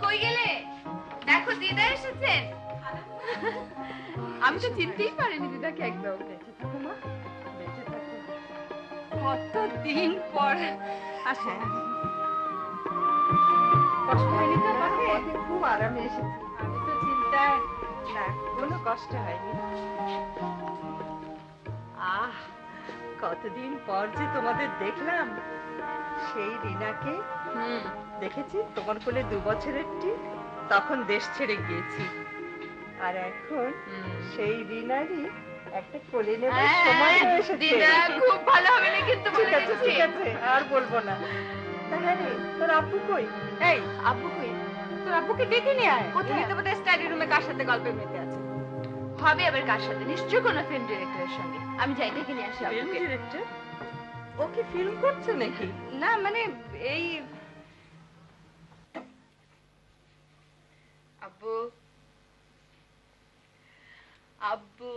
কই গেলে? দেখো দিদা এসেছেন। আমি তো চিনতেই পারিনি দিদাকে একদম। কতদিন পর আসে। কষ্ট হয়নি তো আমাকে? খুব আরামে এসেছি। আমি তো চিন্তায়। না, কোনো কষ্ট হয়নি। কতদিন পর যে তোমাদের দেখলাম। সেই রিনাকে দেখেছি তোমার কোলে 2 বছরের ঠিক তখন দেশ ছেড়ে গিয়েছি। আর এখন সেই রিনারই একটা কোলে নেবার সময় এসেছে। দিদা খুব ভালো হবে না কিন্তু। ঠিক আছে ঠিক আছে, আর বলবো না। তাহলে তোর আব্বু কই? এই আব্বু কই? তোর আব্বুকে ডেকে নিয়ে আয়। কোথায়? তো বোধহয় স্টাডি রুমে কার সাথে গল্পে মেতে আছে। হবে আবার কার সাথে? নিশ্চয়ই কোনো ফিল্ম ডিরেক্টরের সঙ্গে। আমি যাই ডেকে নিয়ে আসি। Film director? ও কি ফিল্ম করছে নাকি? না মানে এই আব্বু আব্বু।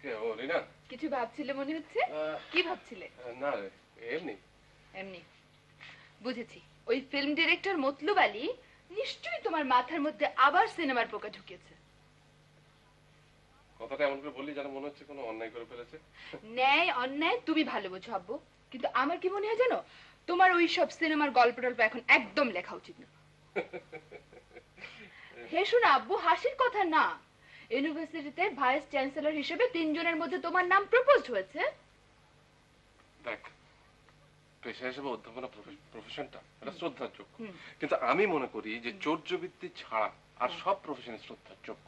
কে ও রিনা? কিছু ভাবছিলে মনে হচ্ছে। কি ভাবছিলে? না এমনি এমনি। বুঝেছি। ওই ফিল্ম ডিরেক্টর মতলুব আলী নিশ্চয়ই তোমার মাথার মধ্যে আবার সিনেমার পোকা ঢুকিয়েছে। কথাটা এমন করে বললি যেন মনে হচ্ছে কোনো অন্যায় করে ফেলেছে। ন্যায় অন্যায় তুমি ভালো বোঝো আব্বু, কিন্তু আমার কি মনে হয় জানো, তোমার ওই সব সিনেমার গল্প টল্প এখন একদম লেখা উচিত না। হেসো না আব্বু, হাসির কথা না। ইউনিভার্সিটিতে ভাইস চ্যান্সেলর হিসেবে 3 জনের মধ্যে তোমার নাম প্রপোজ হয়েছে। দেখ, পেশা হিসেবে অধ্যাপনা প্রফেশনটা এটা শ্রদ্ধার যোগ্য, কিন্তু আমি মনে করি যে চৌর্যবৃত্তি ছাড়া আর সব প্রফেশনে শ্রদ্ধার যোগ্য।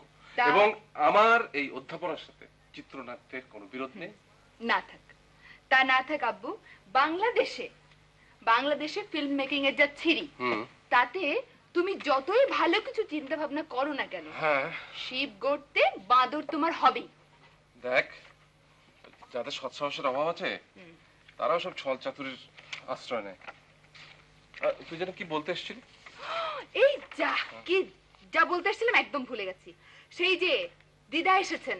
এবং আমার এই অধ্যাপনার সাথে চিত্রনাট্যের কোনো বিরোধ নেই। না থাক, তা না থাক আব্বু। বাংলাদেশে ফিল্ম মেকিং এর যা ছিরি, তাতে তুমি যতই ভালো কিছু চিন্তা ভাবনা করো না কেন, শিব গড়তে বাঁদর তোমার হবেই। দেখ, যাদের সৎসাহসের অভাব আছে তারাও সব ছল চাতুরির আশ্রয় নেয়। তুই যেন কি বলতে এসেছিলি? এই যা বলতে এসেছিলাম একদম ভুলে গেছি। সেই যে দিদা এসেছেন,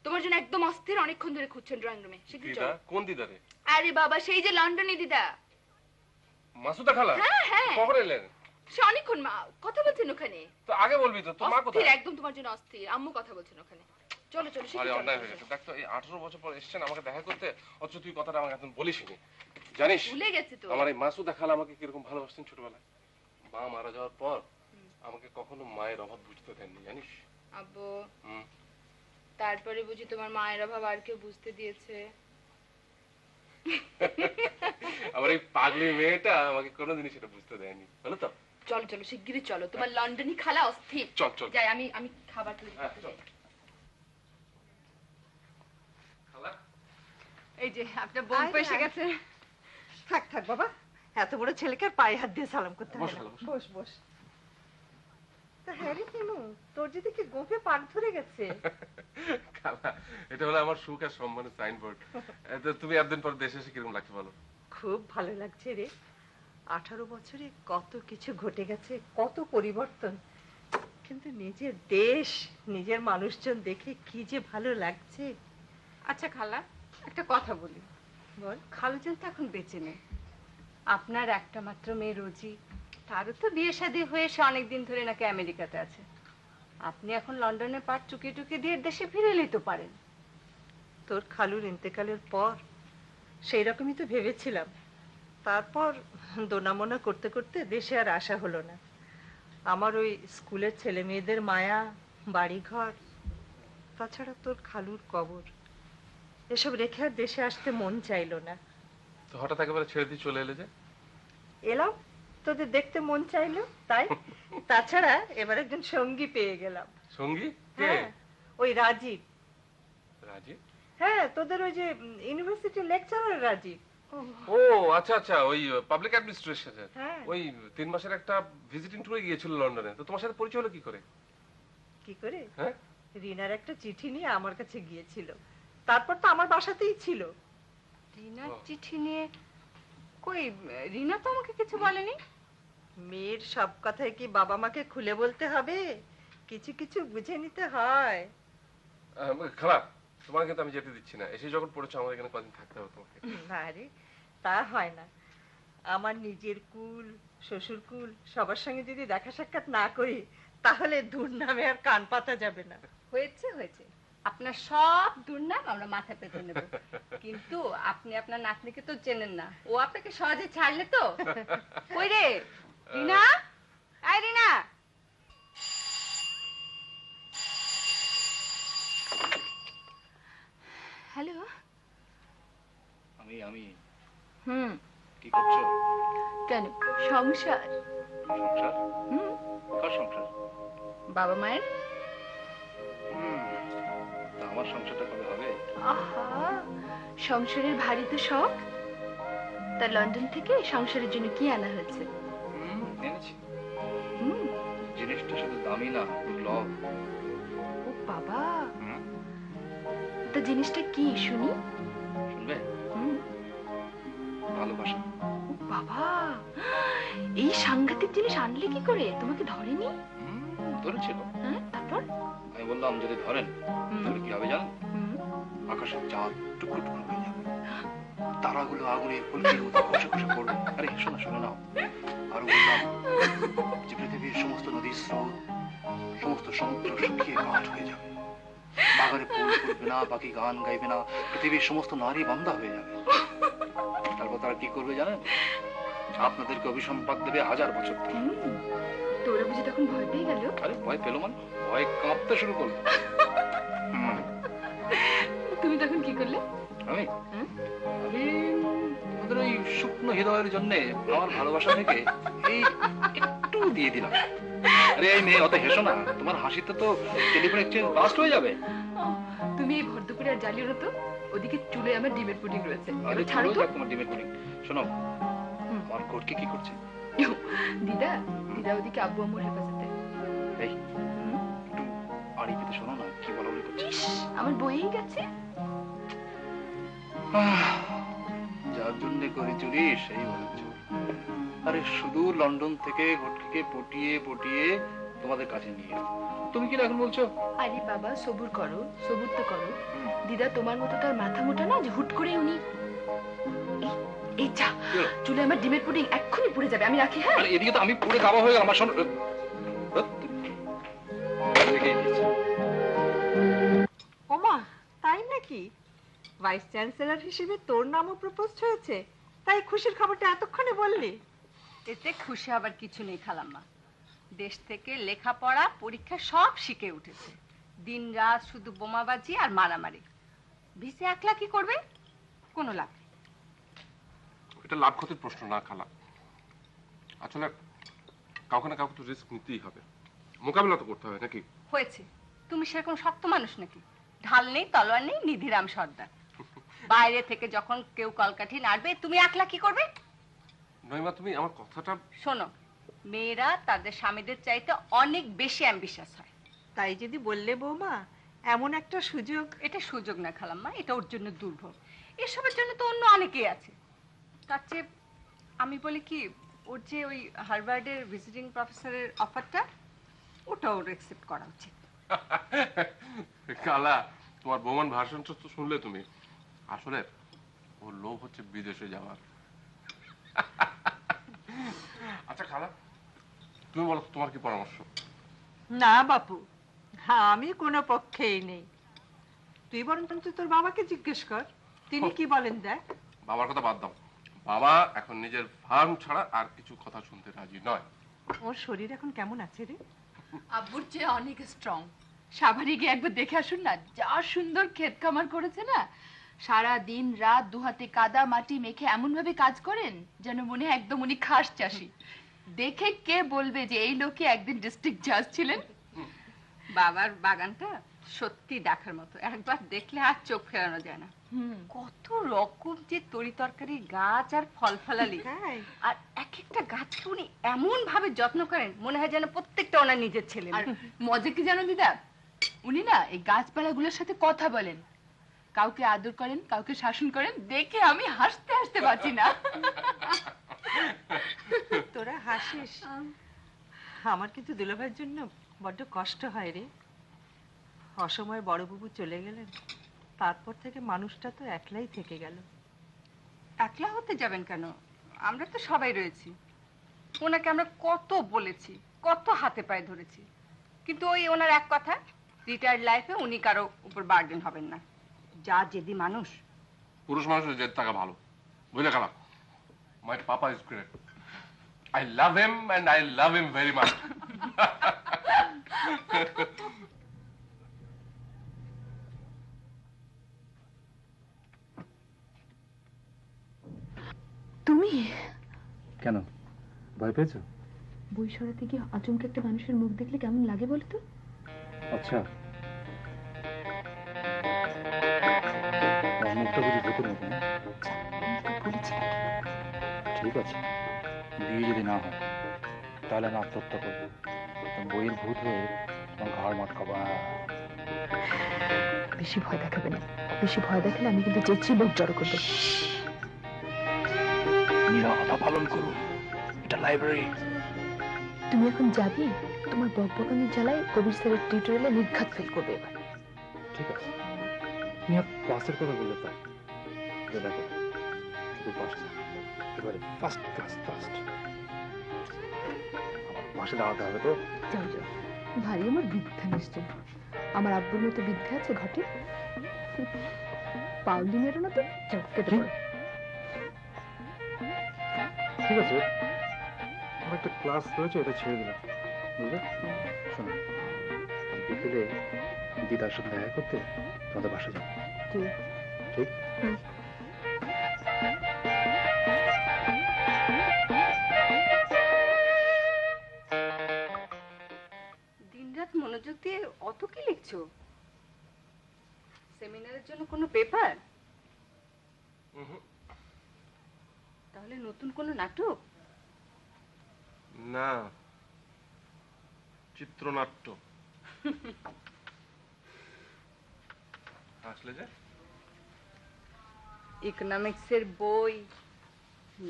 তোমার জন্য একদম অস্থির, অনেকক্ষণ ধরে খুঁজছেন ড্রয়িং রুমে। দিদা? কোন দিদা রে? আরে বাবা, সেই যে লন্ডনে দিদা। মাসুদা খালা? হ্যাঁ। কখন এলেন? সে অনেকক্ষণ কথা বলছেন ওখানে। তো আগে বলবি তো, তোর মা কোথায়? একদম তোমার জন্য অস্থির, আম্মু কথা বলছেন ওখানে। চলো চলো। আরে অন্যায় হয়ে গেছে। দেখ তো, এই 18 বছর পর এসেছেন আমাকে দেখা করতে, অথচ তুই কথাটা আমাকে এখন বলিসনি। জানিস ভুলে গেছি তো। আমার এই মাসুদা খালা আমাকে কিরকম ভালোবাসতেন ছোটবেলায়। মা মারা যাওয়ার পর আমাকে কখনো মায়ের অভাব বুঝতে দেননি, জানিস? আব্বু, তারপরে বুঝি তোমার মায়ের অভাব আর কেউ বুঝতে দিয়েছে? আমার এই পাগলি মেয়েটা আমাকে কোনোদিনই সেটা বুঝতে দেয়নি, বলো তো? চলো চলো, শিগগিরই চলো, তোমার লন্ডনী খালা অস্থির। চল চল যাই, আমি খাবার তৈরি করতে যাই। এই যে আপনার বোন এসে গেছে। থাক থাক বাবা, এত বড় ছেলেকে পায়ে হাত দিয়ে সালাম করতে হয় না। বস বস। তা হ্যারি কেমন, তোর যদি কি গোফে পাক ধরে গেছে? খালা, এটা হলো আমার সুখ আর সম্মানের সাইনবোর্ড। তুমি একদিন পর দেশে এসে কিরকম লাগছে বলো? খুব ভালো লাগছে রে। 18 বছরে কত কিছু ঘটে গেছে, কত পরিবর্তন, কিন্তু নিজের দেশ, নিজের মানুষজন দেখে কি যে ভালো লাগছে। আচ্ছা খালা, একটা কথা বলি। বল। খালুজান তো এখন বেঁচে নেই, আপনার একটা মাত্র মেয়ে রোজি, তারও তো বিয়ে শাদী হয়ে সে অনেকদিন ধরে নাকি আমেরিকাতে আছে। আপনি এখন লন্ডনে পাট চুকিয়ে টুকিয়ে দিয়ে দেশে ফিরে এলেই তো পারেন। তোর খালুর ইন্তেকালের পর সেই রকমই তো ভেবেছিলাম, তারপর দোনামোনা করতে করতে দেশে আর আসা হলো না। আমার ওই স্কুলের ছেলে মেয়েদের মায়া, বাড়িঘর, তাছাড়া তোর খালুর কবর, এসব রেখে আর দেশে আসতে মন চাইলো না। তো হঠাৎ একেবারে ছেড়ে দিয়ে চলে এলে যে? এলাম, তোদের দেখতে মন চাইলো তাই। তাছাড়া এবার একজন সঙ্গী পেয়ে গেলাম। সঙ্গী? হ্যাঁ, ওই রাজীব। রাজীব? হ্যাঁ, তোদের ওই যে ইউনিভার্সিটির লেকচারার রাজীব। ও আচ্ছা আচ্ছা, ওই পাবলিক অ্যাডমিনিস্ট্রেশনের ওই 3 মাসের একটা ভিজিটিং ট্যুরে গিয়েছিল লন্ডনে। তো তোমার সাথে পরিচয় হলো কি করে? কি করে? হ্যাঁ, রিনার একটা চিঠি নিয়ে আমার কাছে গিয়েছিল, তারপর তো আমার বাসাতেই ছিল। রিনার চিঠি নিয়ে? কই, রিনা তো আমাকে কিছু বলেনি। মেয়ের সব কথাই কি বাবা মাকে খুলে বলতে হবে? কিছু কিছু বুঝে নিতে হয়। খালা, তোমাকে কিন্তু আমি যেতে দিচ্ছি না। এসে যখন পড়েছো আমার এখানে কদিন থাকতে হবে তোমাকে। না রে, তা হয় না। আমার নিজের কুল, শ্বশুর কুল সবার সঙ্গে যদি দেখা সাক্ষাৎ না করি তাহলে দুর্নামে আর কান পাতা যাবে না। হয়েছে হয়েছে, আপনার সব দুর্নাম আমরা মাথা পেতে নেব, কিন্তু আপনি আপনার নাতনিকে তো চেনেন না, ও আপনাকে সহজে ছাড়লে তো। কই রে রিনা, আয় রিনা। হ্যালো। আমি হুম। কি করছো? কেন? সংসার। সংসার? হুম। কার সংসার? বাবা মায়ের। তা আমার সংসারটা কবে হবে? আহা, সংসারের ভারী তো শখ। তা লন্ডন থেকে সংসারের জন্য কি আনা হয়েছে? এনেছি। হুম। জিনিসটা শুধু দামি না, লভ। ও বাবা, তা জিনিসটা কি শুনি? শুনবে? হুম। ভালোবাসা। ও বাবা, এই সাংঘাতিক জিনিস আনলে কি করে? তোমাকে ধরেনি? ধরেছিল। হ্যাঁ, তারপর? আমি বললাম যদি ধরেন তাহলে কি হবে জানেন? হুম। আকাশের চাঁদ টুকরো টুকরো হয়ে যাবে, তারাগুলো আগুনের ফুলকির মতো খসে খসে পড়বে। আরে শোনো শুনে নাও। আরো বললাম যে পৃথিবীর সমস্ত নদীর স্রোত, সমস্ত সমুদ্র শুকিয়ে কাঠ হয়ে যাবে, বাগানে ফুল ফুটবে না, পাখি গান গাইবে না, পৃথিবীর সমস্ত নারী বান্দা হয়ে যাবে। তারপর তারা কি করবে জানেন? আপনাদেরকে অভিসম্পাদ দেবে 1000 বছর ধরে। তোরা বুঝি তখন ভয় পেয়ে গেল? আরে ভয় পেলো মানে ভয় কাঁপতে শুরু করলো। তুমি তখন কি করলে? আমি হুম? আমি ওদের ওই শুকনো হৃদয়ের জন্য আমার ভালোবাসা থেকে এই একটু দিয়ে দিলাম। আরে এই মেয়ে অত হেসো না, তোমার হাসিতে তো টেলিফোন এক্সচেঞ্জ বাস্ট হয়ে যাবে। তুমি এই ভর দুপুরে আর জ্বালিও না তো, ওদিকে চুলে আমার ডিমের পুডিং রয়েছে। আরে এবার ছাড়ো ছাড়ো তো। যাক তোমার ডিমের পুডিং। শোনো, আমার কোটকে কি করছে? দিদা, দিদা ওদিকে আব্বু আম্মুর হেফাজতে। এই একটু আড়ি পেতে শোনো না কি বলা বলি করছে। ইস, আমার বইয়েই গেছে। যার জন্য করি চুরি সেই বলে চোর। আরে শুধু লন্ডন থেকে ঘটকে পটিয়ে পটিয়ে তোমাদের কাছে নিয়ে এলো। তুমি কি এখন বলছো? আরে বাবা, সবুর করো, সবুর তো করো। দিদা তোমার মতো তো আর মাথা মোটা না যে হুট করে উনি। এই যা, চুলে আমার ডিমের পুডিং এক্ষুনি পুড়ে যাবে, আমি রাখি। হ্যাঁ, আরে এদিকে তো আমি পুরো কাবা হয়ে গেলাম। আমার শোনো ওমা, তাই নাকি? ভাইস চ্যান্সেলর হিসেবে তোর নামও প্রপোজ হয়েছে, তাই খুশির খবরটা এতক্ষণে বললি? এতে খুশি হবার কিছু নেই খালাম্মা, দেশ থেকে লেখাপড়া পরীক্ষা সব শিখে উঠেছে, দিন রাত শুধু বোমাবাজি আর মারামারি। ভিসে একলা কি করবে? কোনো লাভ নেই। এটা লাভ ক্ষতির প্রশ্ন না খালা, আসলে কাউকে না কাউকে তো রিস্ক নিতেই হবে, মোকাবিলা তো করতে হবে নাকি? হয়েছে, তুমি সেরকম শক্ত মানুষ নাকি? ঢাল নেই, তলোয়ার নেই, নিধিরাম সর্দার। বাইরে থেকে যখন কেউ কলকাঠি নাড়বে তুমি একলা কি করবে? নইমা তুমি আমার কথাটা শোনো, মেয়েরা তাদের স্বামীদের চাইতে অনেক বেশি অ্যাম্বিশাস হয়। তাই যদি বললে বৌমা, এমন একটা সুযোগ। এটা সুযোগ না খালাম্মা, এটা ওর জন্য দুর্ভোগ। এসবের জন্য তো অন্য অনেকেই আছে। তার চেয়ে আমি বলি কি, ওর যে ওই হার্ভার্ডের ভিজিটিং প্রফেসরের অফারটা, ওটা ওর অ্যাকসেপ্ট করা উচিত। কালা, তোমার বোমান ভাষণ তো শুনলে তুমি, আসলে ওর লোভ হচ্ছে বিদেশে যাওয়ার। আচ্ছা খালা, তুমি বলো তোমার কি পরামর্শ? না বাপু, হ্যাঁ আমি কোনো পক্ষেই নেই। তুই বরং তোর বাবাকে জিজ্ঞেস কর, তিনি কি বলেন দেখ। বাবার কথা বাদ দাও, বাবা এখন নিজের ফার্ম ছাড়া আর কিছু কথা শুনতে রাজি নয়। ওর শরীর এখন কেমন আছে রে? আব্বুর চেয়ে অনেক স্ট্রং। সাভারে গিয়ে একবার দেখে আসুন না, যা সুন্দর ক্ষেত খামার করেছে না। সারা দিন রাত দুহাতে কাদা মাটি মেখে এমন ভাবে কাজ করেন যেন মনে হয় একদম উনি খাস চাষি। দেখে কে বলবে যে এই লোকে একদিন ডিস্ট্রিক্ট জাজ ছিলেন? বাবার বাগানটা সত্যি দেখার মতো, একবার দেখলে আর চোখ ফেরানো যায় না। কত রকম যে তরি তরকারি গাছ আর ফল ফলালি, হ্যাঁ। আর এক একটা গাছকে উনি এমন ভাবে যত্ন করেন মনে হয় যেন প্রত্যেকটা ওনার নিজের ছেলে। আর মজা কি জানো দিদা, উনি না এই গাছপালাগুলোর সাথে কথা বলেন, কাউকে আদর করেন, কাউকে শাসন করেন, দেখে আমি হাসতে হাসতে বাঁচি না। তোরা হাসিস, আমার কিন্তু দুলাভাইয়ের জন্য বড্ড কষ্ট হয় রে। অসময়ে বড়বাবু চলে গেলেন, তারপর থেকে মানুষটা তো একলাই থেকে গেল। একলা হতে যাবেন কেন? আমরা তো সবাই রয়েছি। ওনাকে আমরা কত বলেছি, কত হাতে পায়ে ধরেছি, কিন্তু ওই ওনার এক কথা, রিটায়ার্ড লাইফে উনি কারো উপর বার্ডেন হবেন না। যা জেদি মানুষ। পুরুষ মানুষের জেদ থাকা ভালো, বুঝলে খারাপ। My papa is great, I love him and I love him very much. তুমি কেন, ভয় পেয়েছো? বই সরাতে গিয়ে আচমকা একটা মানুষের মুখ দেখলে কেমন লাগে বলো তো? আচ্ছা, আমার মুখটা বুঝি ভূতের মতো না? বলেছি ঠিক আছে, বিয়ে যদি না হয় তাহলে আমি আত্মহত্যা করবো। বইয়ের ভূত হয়ে তোমার ঘর মটকাবো। বেশি ভয় দেখাবে না, বেশি ভয় দেখালে আমি কিন্তু চেঁচিয়ে লোক জড়ো করবো। নীরবতা পালন করুন, এটা লাইব্রেরি। তুমি এখন যাবি, তোমার বকবকানির জ্বালায় কবির স্যারের টিউটোরিয়ালে নির্ঘাত ফেল করবে এবার। ঠিক আছে, তুমি আর ক্লাসের কথা বলতে পারো। দেখো শুধু পাস না, এবারে ফার্স্ট ক্লাস ফার্স্ট। আমার পাশে দাঁড়াতে হবে তো। যাও যাও, ভারী আমার বিদ্যা নিশ্চয়। আমার আব্বুর মতো বিদ্যা আছে ঘটে। পাউলিনেরও না তো, যাও কেটে পড়ো। ঠিক আছে, আমার একটা ক্লাস রয়েছে, এটা ছেড়ে দিলাম, বুঝলে? শোনো, বিকেলে দিদার সাথে দেখা করতে তোমাদের বাসা যাবো। ঠিক ঠিক? দিনরাত মনোযোগ দিয়ে অত কি লিখছো? সেমিনারের জন্য কোনো পেপার? তাহলে নতুন কোনো নাটক? না, চিত্রনাট্য। আসলে যে ইকোনমিক্সের বই,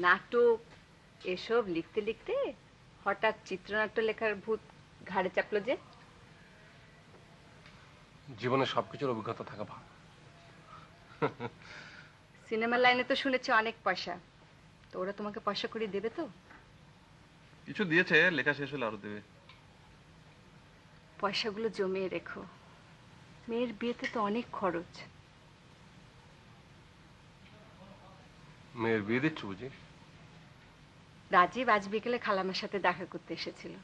নাটক এসব লিখতে লিখতে হঠাৎ চিত্রনাট্য লেখার ভূত ঘাড়ে চাপলো যে? জীবনে সবকিছুর অভিজ্ঞতা থাকা ভালো। সিনেমা লাইনে তো শুনেছি অনেক পয়সা, তো ওরা তোমাকে পয়সা করে দেবে তো? কিছু দিয়েছে, লেখা শেষ হলে আরো দেবে। পয়সাগুলো জমিয়ে রেখো, মেয়ের বিয়েতে তো অনেক খরচ। মেয়ের বিয়ে দিচ্ছ বুঝি? রাজীব আজ বিকেলে খালামার সাথে দেখা করতে এসেছিল।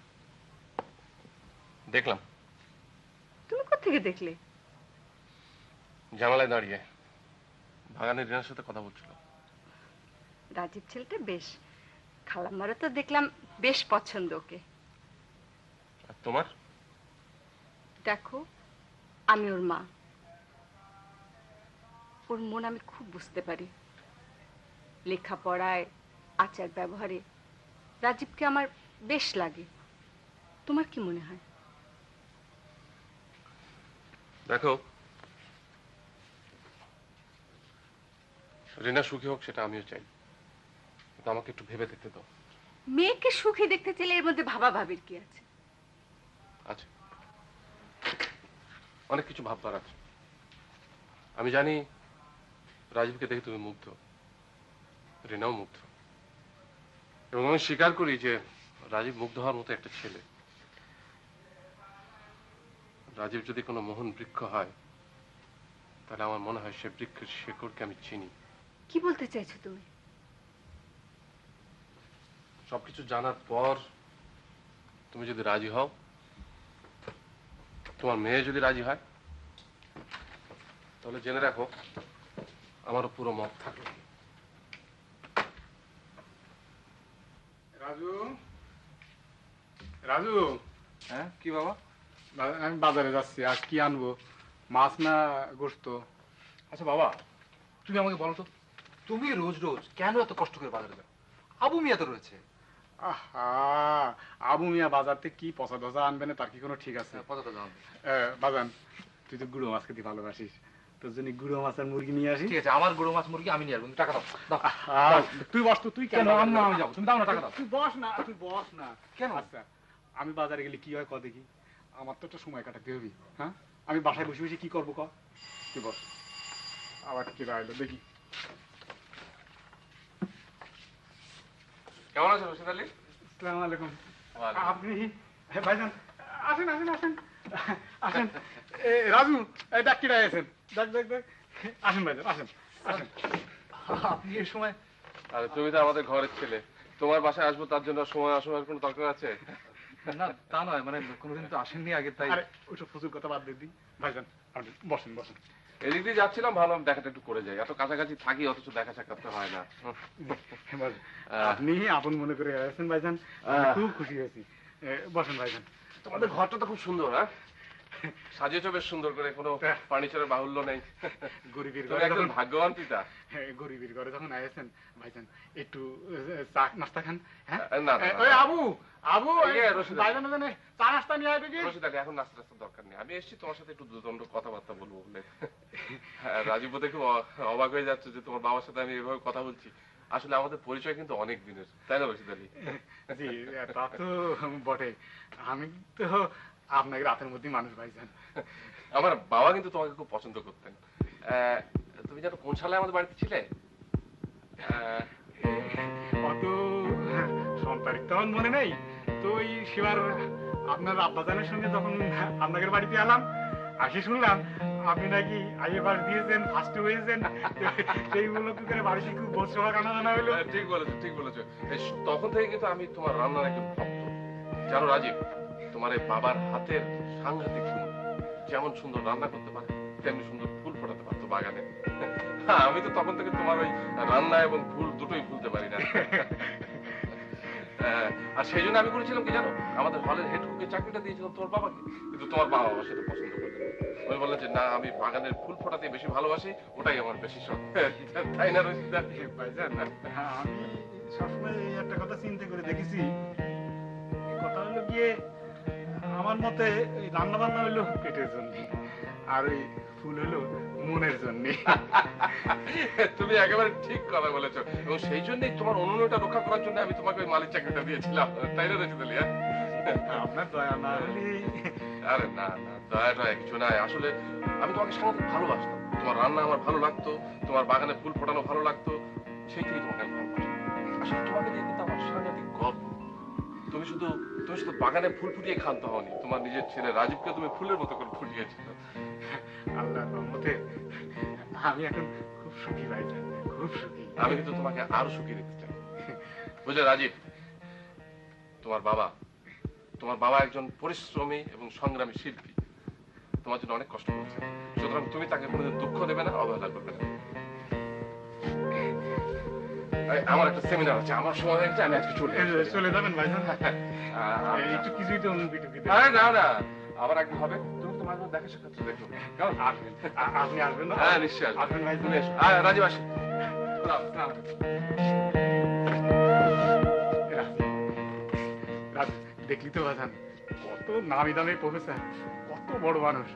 দেখলাম। তুমি কোত্থেকে দেখলে? জানালায় দাঁড়িয়ে ভাগানের রিনার সাথে কথা বলছিল। রাজীব ছেলেটা বেশ, খালাম্মারও তো দেখলাম বেশ পছন্দ ওকে। আর তোমার? দেখো, আমি ওর মা, ওর মন আমি খুব বুঝতে পারি। লেখাপড়ায়, আচার ব্যবহারে রাজীবকে আমার বেশ লাগে। তোমার কি মনে হয়? দেখো, রিনা সুখী হোক সেটা আমিও চাই, কিন্তু আমাকে একটু ভেবে দেখতে দাও। মেয়েকে সুখী দেখতে চাইলে এর মধ্যে ভাবা ভাবির কি আছে? আছে, অনেক কিছু ভাববার আছে। আমি জানি রাজীবকে দেখে তুমি মুগ্ধ, রিনাও মুগ্ধ, এবং আমি স্বীকার করি যে রাজীব মুগ্ধ হওয়ার মতো একটা ছেলে। রাজীব যদি কোনো মোহন বৃক্ষ হয়, তাহলে আমার মনে হয় সে বৃক্ষের শেকড়কে আমি চিনি। কি বলতে চাইছো তুমি? সবকিছু জানার পর তুমি যদি রাজি হও, তোমার মেয়ে যদি রাজি হয়, তাহলে জেনে রাখো আমারও পুরো মত থাকবে। রাজু, রাজু। হ্যাঁ, কি বাবা? আমি বাজারে যাচ্ছি, আর কি আনবো, মাছ না গোস্ত? আচ্ছা বাবা, তুমি আমাকে বলো তো, তুমি রোজ রোজ কেন এত কষ্ট করে বাজারে যাও? আবু মিয়া তো রয়েছে। আহা, আবু মিয়া বাজার থেকে কি পচা ধসা আনবে না, তার কি কোনো ঠিক আছে? পচাতে যাও। বাজান, তুই তো গুঁড়ো মাছ খেতে ভালোবাসিস, তোর জন্য গুঁড়ো মাছ আর মুরগি নিয়ে আসি। ঠিক আছে, আমার গরু মাছ মুরগি আমি নিয়ে আসবো, তুমি টাকা দাও। দাও। তুই বস তো, তুই কেন? আমি যাবো, তুমি দাও না টাকা দাও। তুই বস না, তুই বস না। কেন? আচ্ছা, আমি বাজারে গেলে কি হয় ক দেখি, আমার তো একটা সময় কাটাতে হবে। হ্যাঁ, আমি বাসায় বসে বসে কি করবো ক? তুই বস। আবার কি রাইলো দেখি। কেমন আছো রশিদ আলী? আসসালামু আলাইকুম। ওয়ালাইকুম। আপনি ভাইজান আসেন আসেন আসেন আসেন। রাজু ডাক্তার আছেন, দেখ দেখ দেখ। আসেন ভাইজান আসেন আসেন। আপনি এই সময়? আরে তুমি তো আমাদের ঘরের ছেলে, তোমার বাসায় আসবো তার জন্য সময় অসময়ের কোনো দরকার আছে? না তা নয়, মানে কোনোদিন তো আসেননি আগে, তাই। আরে ওইসব ফজুল কথা বাদ দিয়ে দিই ভাইজান, আপনি বসেন বসেন। এদিক দিয়ে যাচ্ছিলাম, ভাবলাম দেখাটা একটু করে যাই, এত কাছাকাছি থাকি অথচ দেখা সাক্ষাৎ তো হয় না। আপনি আপন মনে করে আছেন ভাইজান, আমি খুব খুশি হয়েছি। বসেন ভাইজান। তোমাদের ঘরটা তো খুব সুন্দর, হ্যাঁ সাজিয়েছো বেশ সুন্দর করে, কোনো ফার্নিচারের বাহুল্য নেই। গরিবের তুমি ঘরে একজন যখন ভাগ্যবান পিতা। গরিবের ঘরে যখন আছেন ভাইজান, একটু চা নাস্তা খান। হ্যাঁ না, না, ওই না। আবু আবু এই যে রশিদ আলী। ভাইজান জানে চা নাস্তা নিয়ে আয় দেখি। রশিদ আলী, এখন নাস্তা টাস্তা দরকার নেই, আমি এসেছি তোমার সাথে একটু দুদণ্ড কথাবার্তা বলবো বলে। হ্যাঁ, রাজীব বোধহয় খুব অবাক হয়ে যাচ্ছে যে তোমার বাবার সাথে আমি এভাবে কথা বলছি। আসলে আমাদের পরিচয় কিন্তু অনেক দিনের, তাই না রশিদ আলী? জি তা তো বটে, আমি তো আপনাকে রাতের মধ্যে মানুষ ভাইজান। আমার বাবা কিন্তু তোমাকে খুব পছন্দ করতেন। তুমি যেন কোন সালে আমাদের বাড়িতে ছিলে? অত সন্তানিক তখন মনে নেই তো, ওই সেবার আপনার আব্বাজানের সঙ্গে যখন আপনাদের বাড়িতে এলাম, আসি শুনলাম আপনি নাকি আইএ পাস দিয়েছেন, ফার্স্ট হয়েছেন, সেই উপলক্ষ করে বাড়িতে খুব বসসভা কানা জানা হলো। ঠিক বলেছো, ঠিক বলেছো। তখন থেকে কিন্তু আমি তোমার রান্নার একজন ভক্ত। জানো রাজীব, তোমার এই বাবার হাতের সাংঘাতিক গুণ। যেমন সুন্দর রান্না করতে পারে, তেমনি সুন্দর ফুল ফোটাতে পারতো বাগানে। আমি তো তখন থেকে তোমার ওই রান্না এবং ফুল দুটোই ভুলতে পারি না। আর সেই জন্য আমি করেছিলাম কি জানো, আমাদের হলের হেড কুকের চাকরিটা দিয়েছিলাম তোমার বাবাকে, কিন্তু তোমার বাবা আমার সাথে পছন্দ করলেন। উনি বললেন যে না, আমি বাগানের ফুল ফোটাতে বেশি ভালোবাসি, ওটাই আমার বেশি শখ। তাই না রশিদ আলী? ভাইজান আমি সবসময় এই একটা কথা চিন্তা করে দেখেছি, এই কথা হলো গিয়ে আমার মতে রান্না বান্না হইলো পেটের জন্য, আর ওই ফুল হলো মনের জন্য। তুমি একেবারে ঠিক কথা বলেছো, এবং সেই জন্যই তোমার অনুনয়টা রক্ষা করার জন্য আমি তোমাকে ওই মালিক চাকরিটা দিয়েছিলাম, তাই না রশিদ আলী? আপনার দয়া না হলে। আরে না না, দয়া টয়া কিছু নাই। আসলে আমি তোমাকে সাংঘাতিক ভালোবাসতাম, তোমার রান্না আমার ভালো লাগতো, তোমার বাগানে ফুল ফোটানো ভালো লাগতো, সেই থেকেই তোমাকে আমি ভালোবাসতাম। আসলে তোমাকে দিয়ে কিন্তু আমার সাংঘাতিক গর্ব। তুমি শুধু বাগানে ফুল ফুটিয়ে ক্ষান্ত হওনি, তোমার নিজের ছেলে রাজীবকে তুমি ফুলের মতো করে ফুটিয়েছিল। আল্লাহর রহমতে আমি এখন খুব সুখী ভাইজান, খুব সুখী। আমি কিন্তু তোমাকে আরো সুখী দেখতে চাই। বুঝলে রাজীব, তোমার বাবা একজন পরিশ্রমী এবং সংগ্রামী শিল্পী, তোমার জন্য অনেক কষ্ট করছে, সুতরাং তুমি তাকে কোনোদিন দুঃখ দেবে না, অবহেলা করবে না। আমার একটা সেমিনার আছে, আমার সময় হয়ে গেছে, আমি আজকে চলে যাবেন ভাইজান? একটু কিছুই তো অনুভূতি দিতে। না না, আবার একদিন হবে, তুমি তোমার দেখা সাক্ষাৎ দেখো। কেমন? আসবেন, আপনি আসবেন না? হ্যাঁ নিশ্চয়ই আসবেন ভাই, তুমি এসো। রাজীব আসি। দেখলি তো ভাইজান, কত নামি দামি প্রফেসর, কত বড় মানুষ,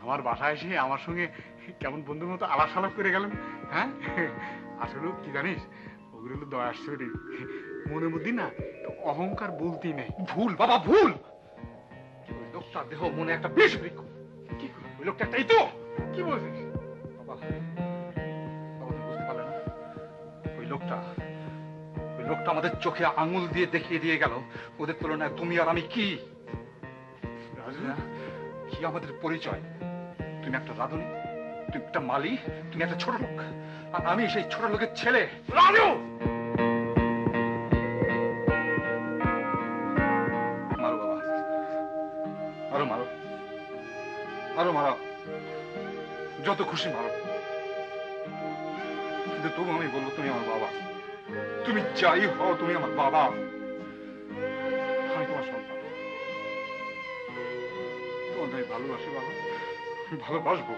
আমার বাসায় এসে আমার সঙ্গে কেমন বন্ধুর মতো আলাপ সালাপ করে গেলেন। হ্যাঁ আসলে কি জানিস, ওগুলো হলো দয়ার শরীর, মনের মধ্যে না অহংকার বলতেই নেই। ভুল বাবা, ভুল। ওই লোকটার দেহ মনে একটা বিষ বৃক্ষ। কি করবো, ওই লোকটা একটাই তো। কি বলছিস বাবা, বাবা তুমি বুঝতে পারলে না? ওই লোকটা আমাদের চোখে আঙুল দিয়ে দেখিয়ে দিয়ে গেল ওদের তুলনায় তুমি আর আমি কি। রাজু? কি আমাদের পরিচয়? তুমি একটা রাঁধুনি, তুমি একটা মালি, তুমি একটা ছোট লোক, আর আমি সেই ছোট লোকের ছেলে। রাজু! মারো বাবা, আরো মারো, আরো মারো, যত খুশি মারো, কিন্তু তবু আমি বলবো তুমি আমার বাবা। তুমি যাই হও, তুমি আমার বাবা। আমি তোমার সন্তান, তোমাকে আমি ভালোবাসি বাবা, আমি ভালোবাসবো।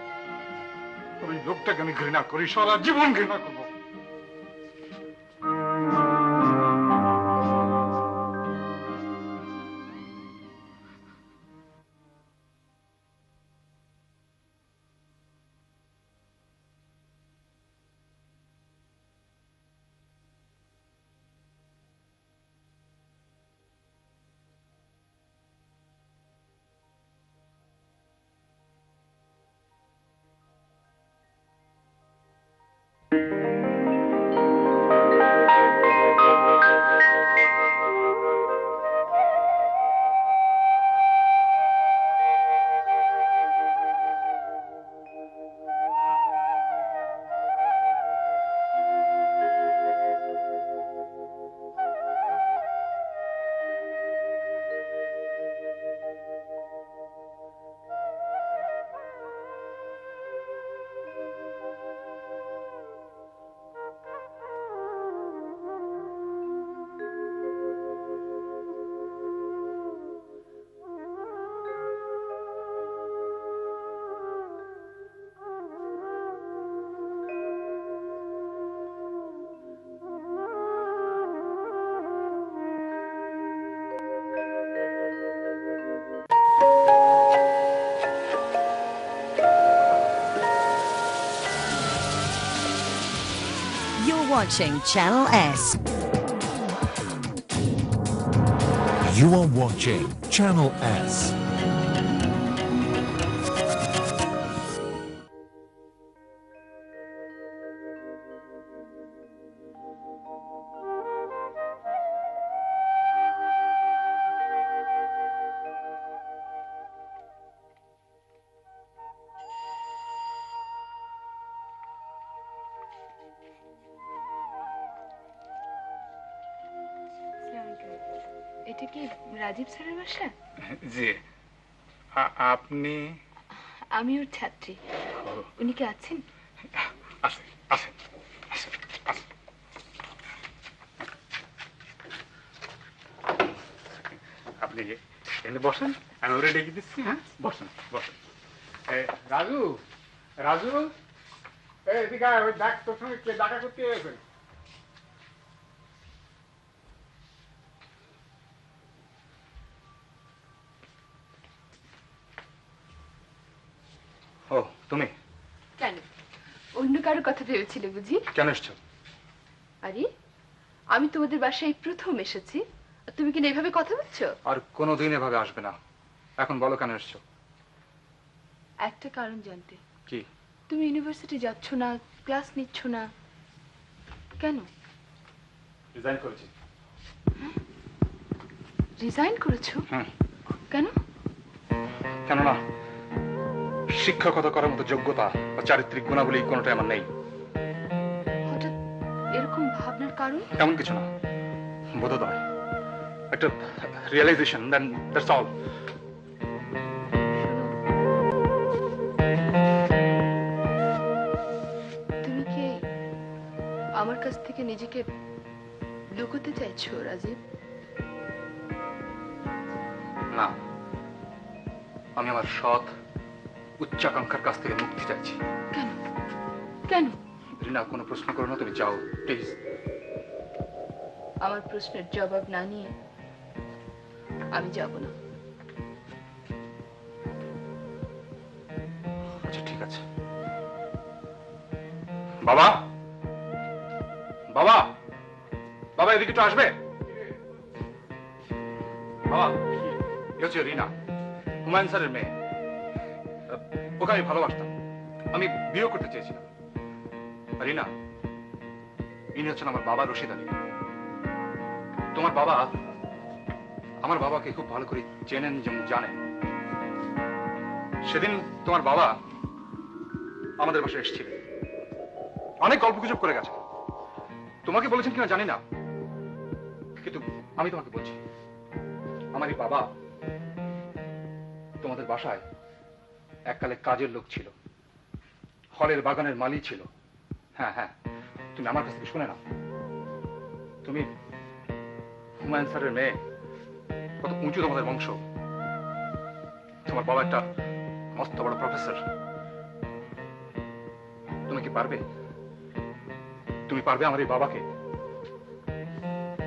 ওই লোকটাকে আমি ঘৃণা করি, সারা জীবন ঘৃণা করবো। watching Channel S. You are watching Channel S. এটা কি রাজীব স্যারের বাসা? জি। আপনি? আমি ওর ছাত্রী। উনি কি আছেন? আসেন আসেন আসেন আসেন। আপনি এখানে বসেন, আমি ওরে ডেকে দিচ্ছি। হ্যাঁ, বসেন বসেন। রাজু, রাজু, এদিকে আয়, ওই দেখ তোর সঙ্গে কে দেখা করতে এসেছে। ও তুমি কেন, অন্য কারো কথা ভেবেছিলে বুঝি? কেন এসছো? আরে আমি তোমাদের বাসায় প্রথম এসেছি, আর তুমি কি না এভাবে কথা বলছো? আর কোনোদিন এভাবে আসবে না। এখন বলো কেন এসছো? একটা কারণ জানতে। কি? তুমি ইউনিভার্সিটি যাচ্ছ না, ক্লাস নিচ্ছ না কেন? রিজাইন করেছি। রিজাইন করেছো? কেন? কেন না, শিক্ষকতা করার মতো যোগ্যতা বা চারিত্রিক গুণাবলী কোনোটাই আমার নেই। হঠাৎ এরকম ভাবনার কারণ? এমন কিছু না, বোধোদয়, একটা রিয়েলাইজেশন, দ্যাটস অল। তুমি কি আমার কাছ থেকে নিজেকে লুকোতে চাইছো রাজীব? না, আমি আমার সৎ উচ্চাকাঙ্ক্ষার কাছ থেকে মুক্তি চাইছি। কেন কেন? রিনা, কোনো প্রশ্ন করো না, তুমি যাও প্লিজ। আমার প্রশ্নের জবাব না নিয়ে আমি যাব না। আচ্ছা ঠিক আছে। বাবা, বাবা, বাবা এদিকে একটু আসবে। বাবা, এ হচ্ছে রিনা, হুমায়ুন স্যারের মেয়ে। ওকে আমি ভালোবাসতাম, আমি বিয়ে করতে চেয়েছিলাম। রিনা, ইনি হচ্ছেন আমার বাবা রশিদ আলী। তোমার বাবা আমার বাবাকে খুব ভালো করে চেনেন যেমন জানেন। সেদিন তোমার বাবা আমাদের বাসায় এসেছিলেন, অনেক গল্প গুজব করে গেছে। তোমাকে বলেছেন কিনা জানি না, কিন্তু আমি তোমাকে বলছি, আমার এই বাবা তোমাদের বাসায় এককালে কাজের লোক ছিল, ফলের বাগানের মালি ছিল। হ্যাঁ হ্যাঁ, তুমি আমার কাছ থেকে শুনে নাও। তুমি হুমায়ুন স্যারের মেয়ে, কত উঁচু তোমাদের বংশ। তোমার বাবা একটা মস্ত বড় প্রফেসর। তুমি কি পারবে, তুমি পারবে আমার এই বাবাকে,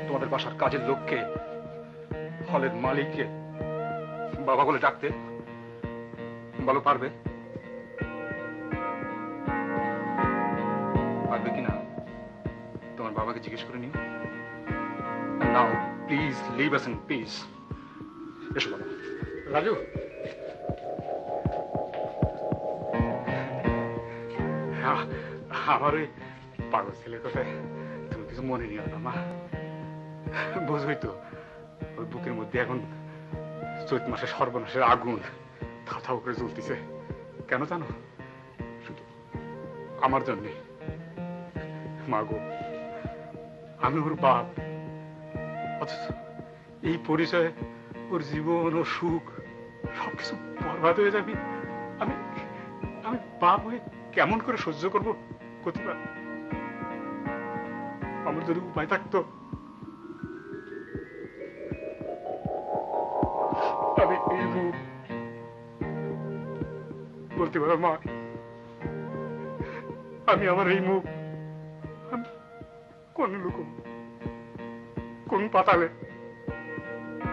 তোমাদের বাসার কাজের লোককে, ফলের মালিককে বাবা বলে ডাকতে? বলো পারবে? পারবে কিনা তোমার বাবাকে জিজ্ঞেস করে নিও। Now please leave us in peace. এসো বাবা। রাজু, আমার ওই পাগল ছেলের কথায় তুমি কিছু মনে নিও না মা। বুঝবই তো, ওই বুকের মধ্যে এখন চৈত মাসে সর্বনাশের আগুন থাও থাও করে জ্বলতেছে। কেন জানো? শুধু আমার জন্যে। মা গো, আমি ওর বাপ, অথচ এই পরিচয়ে ওর জীবন ও সুখ সবকিছু বরবাদ হয়ে যাবে। আমি আমি বাপ হয়ে কেমন করে সহ্য করবো কতিবার? আমার যদি উপায় থাকতো আমি এই মুখ বলতে পারো মা, আমি আমার এই মুখ কোন লুকুম, কোন পাতালে,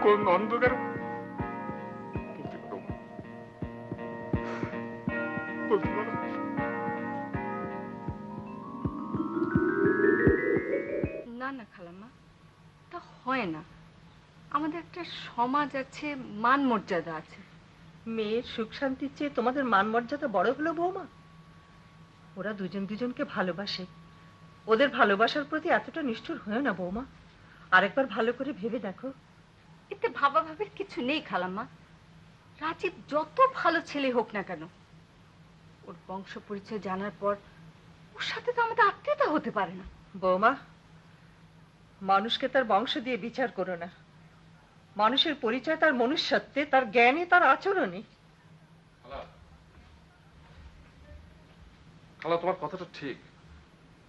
কোন অন্ধকার বলতে পারো মা, বলতে পারো। না না খালাম্মা, তা হয় না। আমাদের একটা সমাজ আছে, মান মর্যাদা আছে। মেয়ের সুখ শান্তির চেয়ে তোমাদের মান মর্যাদা বড় হলো বৌমা? ওরা দুজন দুজনকে ভালোবাসে, ওদের ভালোবাসার প্রতি এতটা নিষ্ঠুর হয়েও না বৌমা। আরেকবার ভালো করে ভেবে দেখো। এতে ভাবাভাবির কিছু নেই খালাম্মা। রাজীব যত ভালো ছেলে হোক না কেন, ওর বংশ পরিচয় জানার পর ওর সাথে তো আমাদের আত্মীয়তা হতে পারে না। বৌমা, মানুষকে তার বংশ দিয়ে বিচার করো না। মানুষের পরিচয় তার মনুষ্যত্বে, তার জ্ঞানে, তার আচরণে। খালা, তোমার কথাটা ঠিক,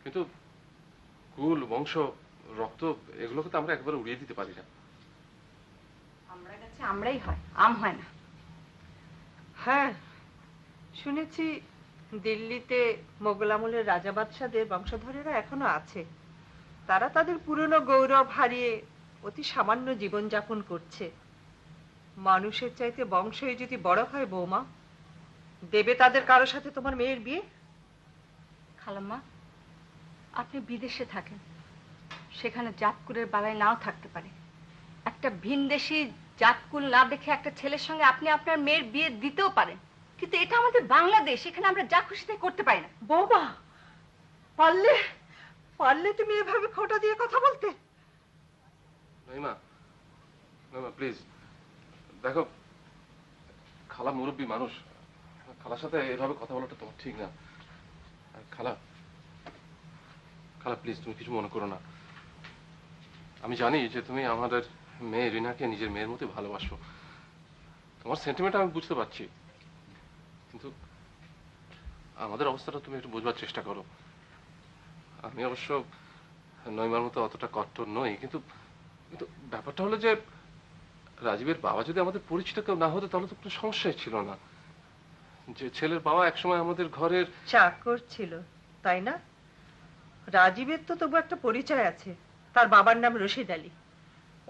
কিন্তু কুল, বংশ, রক্ত এগুলোকে তো আমরা একবারে উড়িয়ে দিতে পারি না। আমরা গাছে আমরাই হয়, আম হয় না। হ্যাঁ, শুনেছি দিল্লিতে মোগল আমলের রাজা বাদশাদের বংশধরেরা এখনো আছে। তারা তাদের পুরনো গৌরব হারিয়ে অতি সামান্য জীবনযাপন করছে। মানুষের চাইতে বংশই যদি বড় হয় বৌমা, দেবে তাদের কারো সাথে তোমার মেয়ের বিয়ে? খালাম্মা, আপনি বিদেশে থাকেন, সেখানে জাতকুলের বালায় নাও থাকতে পারে। একটা ভিনদেশী জাতকুল না দেখে একটা ছেলের সঙ্গে আপনি আপনার মেয়ের বিয়ে দিতেও পারেন, কিন্তু এটা আমাদের বাংলাদেশ, এখানে আমরা যা খুশি তাই করতে পারি না। বৌমা, পারলে পারলে তুমি এভাবে খোঁটা দিয়ে কথা বলতে? নাইমা, নাইমা প্লিজ দেখো, খালা মুরব্বী মানুষ, খালার সাথে এভাবে কথা বলাটা তোমার ঠিক না। আর খালা, খালা প্লিজ তুমি কিছু মনে করো না। আমি জানি যে তুমি আমাদের মেয়ে রিনাকে নিজের মেয়ের মতো ভালোবাসো, তোমার সেন্টিমেন্ট আমি বুঝতে পারছি, কিন্তু আমাদের অবস্থাটা তুমি একটু বোঝবার চেষ্টা করো। আমি অবশ্য নইমার মতো অতটা কট্টর নই, কিন্তু কিন্তু ব্যাপারটা হলো যে রাজীবের বাবা যদি আমাদের পরিচিত কেউ না হতো তাহলে তো কোনো সমস্যাই ছিল না। যে ছেলের বাবা একসময় আমাদের ঘরের চাকর ছিল, তাই না? রাজীবের তো তবু একটা পরিচয় আছে, তার বাবার নাম রশিদ আলী।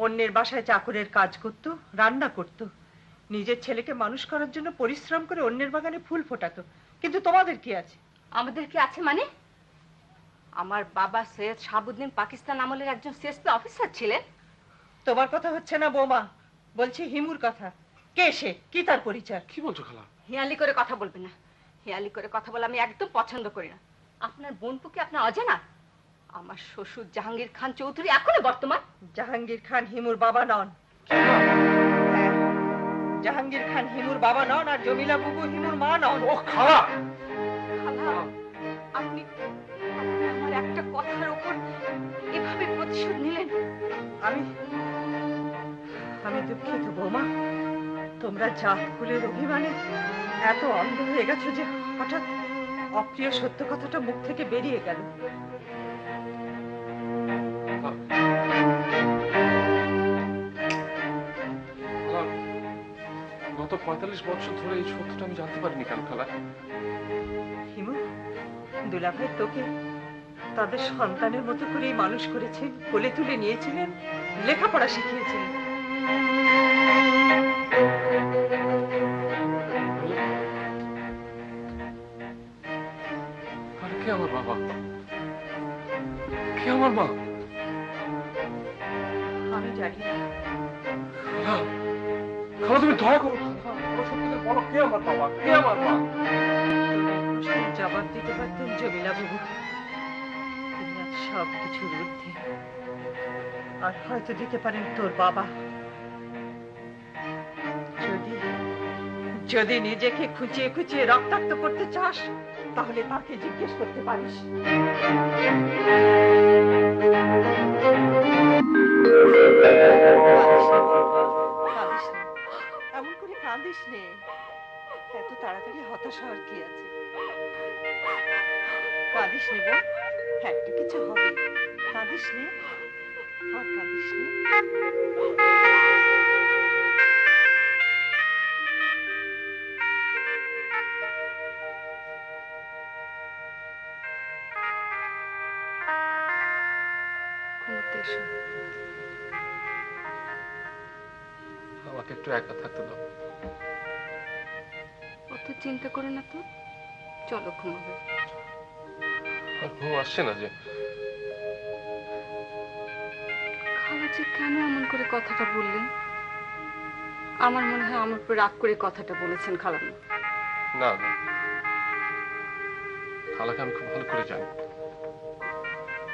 অন্যের বাসায় চাকরের কাজ করত, রান্না করত, নিজের ছেলেকে মানুষ করার জন্য পরিশ্রম করে অন্যের বাগানে ফুল ফোটাতো। কিন্তু তোমাদের কি আছে? আমাদের কি আছে মানে? আমার বাবা সৈয়দ শাহাবুদ্দিন পাকিস্তান আমলের একজন সিএসপি অফিসার ছিলেন। তোমার কথা হচ্ছে না বৌমা, বলছি হিমুর কথা। কে সে, কি তার পরিচয়? কি বলছো খালা? হিয়ালি করে কথা বলবে না, হিয়ালি করে কথা বলে আমি একদম পছন্দ করি না। আপনার বোনপু কি আপনার অজানা? আমার শ্বশুর জাহাঙ্গীর খান চৌধুরী এখনো বর্তমান। জাহাঙ্গীর খান হিমুর বাবা নন। হ্যাঁ, জাহাঙ্গীর খান হিমুর বাবা নন, আর জমিলা বুবু হিমুর মা নন। ও খালা, খালা, আপনি আমার একটা কথার উপর এভাবে প্রতিশোধ নিলেন। আমি দুঃখিত বৌমা, তোমরা জাত কুলের অভিমানে এত অন্ধ হয়ে গেছো যে হঠাৎ অপ্রিয় সত্য কথাটা মুখ থেকে বেরিয়ে গেল। গত 45 বছর ধরে এই সত্যটা আমি জানতে পারিনি কেন খালা? হিমু, দুলাভাই তোকে তাদের সন্তানের মতো করেই মানুষ করেছেন, কোলে তুলে নিয়েছিলেন, লেখাপড়া শিখিয়েছিলেন। আর কে আমার বাবা, কে আমার মা? আমি জানি না। খালা, খালা তুমি দয়া করো, সত্যি বলো কে আমার বাবা, কে আমার মা? প্রশ্নের জবাব দিতে পারতেন জমিলা বাবু, তিনি আজ সব কিছুর ঊর্ধ্বে। আর হয়তো দিতে পারেন তোর বাবা। যদি নিজেকে খুঁচিয়ে খুঁচিয়ে রক্তাক্ত করতে চাস, তাহলে তাকে জিজ্ঞেস করতে পারিস। এমন করে কাঁদিস নে, এত তাড়াতাড়ি হতাশ হওয়ার কি আছে? কাঁদিস নে বোন, একটা কিছু হবে। কাঁদিস নে, আর কাঁদিস নে। আমাকে একটু একা থাকতে দাও। অত চিন্তা করে না তো, চলো ঘুমাবে। আর ঘুম আসছে না যে। যে কেন এমন করে কথাটা বললেন? আমার মনে হয় আমার উপর রাগ করে কথাটা বলেছেন খালাম্মা। না না, খালাকে আমি খুব ভালো করে জানি।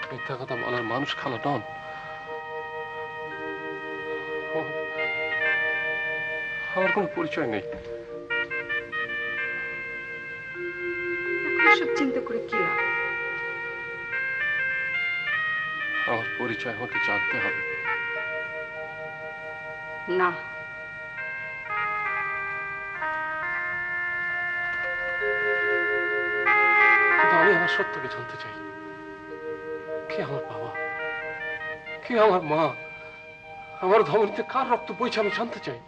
মিথ্যা কথা বলার মানুষ খালা নন। আমার কোনো পরিচয় নেই। এসব চিন্তা করে কি লাভ? আমার পরিচয় হতে জানতে হবে। না, আমি আমার সত্যকে জানতে চাই। কে আমার বাবা, কে আমার মা, আমার ধমনীতে কার রক্ত বইছে আমি জানতে চাই।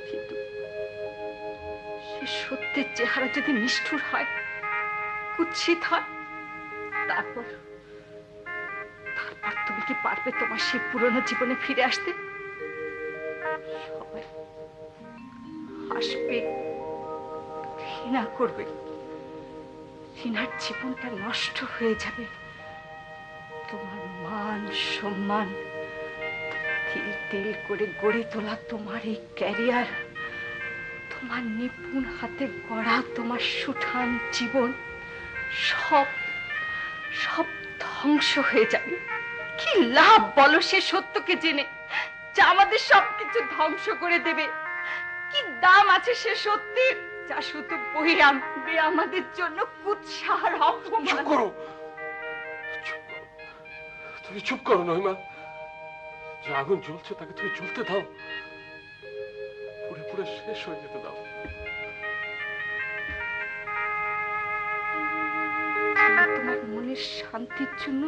কিন্তু সে সত্যের চেহারা যদি নিষ্ঠুর হয়, কুৎসিত হয়, তারপর তুমি কি পারবে তোমার সেই পুরনো জীবনে ফিরে আসতে? সবাই হাসবে, ঘৃণা করবে, ঘৃণার জীবনটা নষ্ট হয়ে যাবে। তোমার মান সম্মান, তিল তিল করে গড়ে তোলা তোমার এই ক্যারিয়ার, তোমার নিপুণ হাতে গড়া তোমার সুঠাম জীবন, সব সব ধ্বংস হয়ে যাবে। কি লাভ বলো সে সত্যকে জেনে, যা আমাদের সবকিছু ধ্বংস করে দেবে? কি দাম আছে সে সত্যের, যা শুধু বই আনবে আমাদের জন্য কুৎসার অপমান? চুপ করো, তুমি চুপ করো নহিমা। যে আগুন জ্বলছে তাকে তুমি জ্বলতে দাও, পুড়ে পুড়ে শেষ হয়ে যেতে দাও। তোমার মনের শান্তির জন্য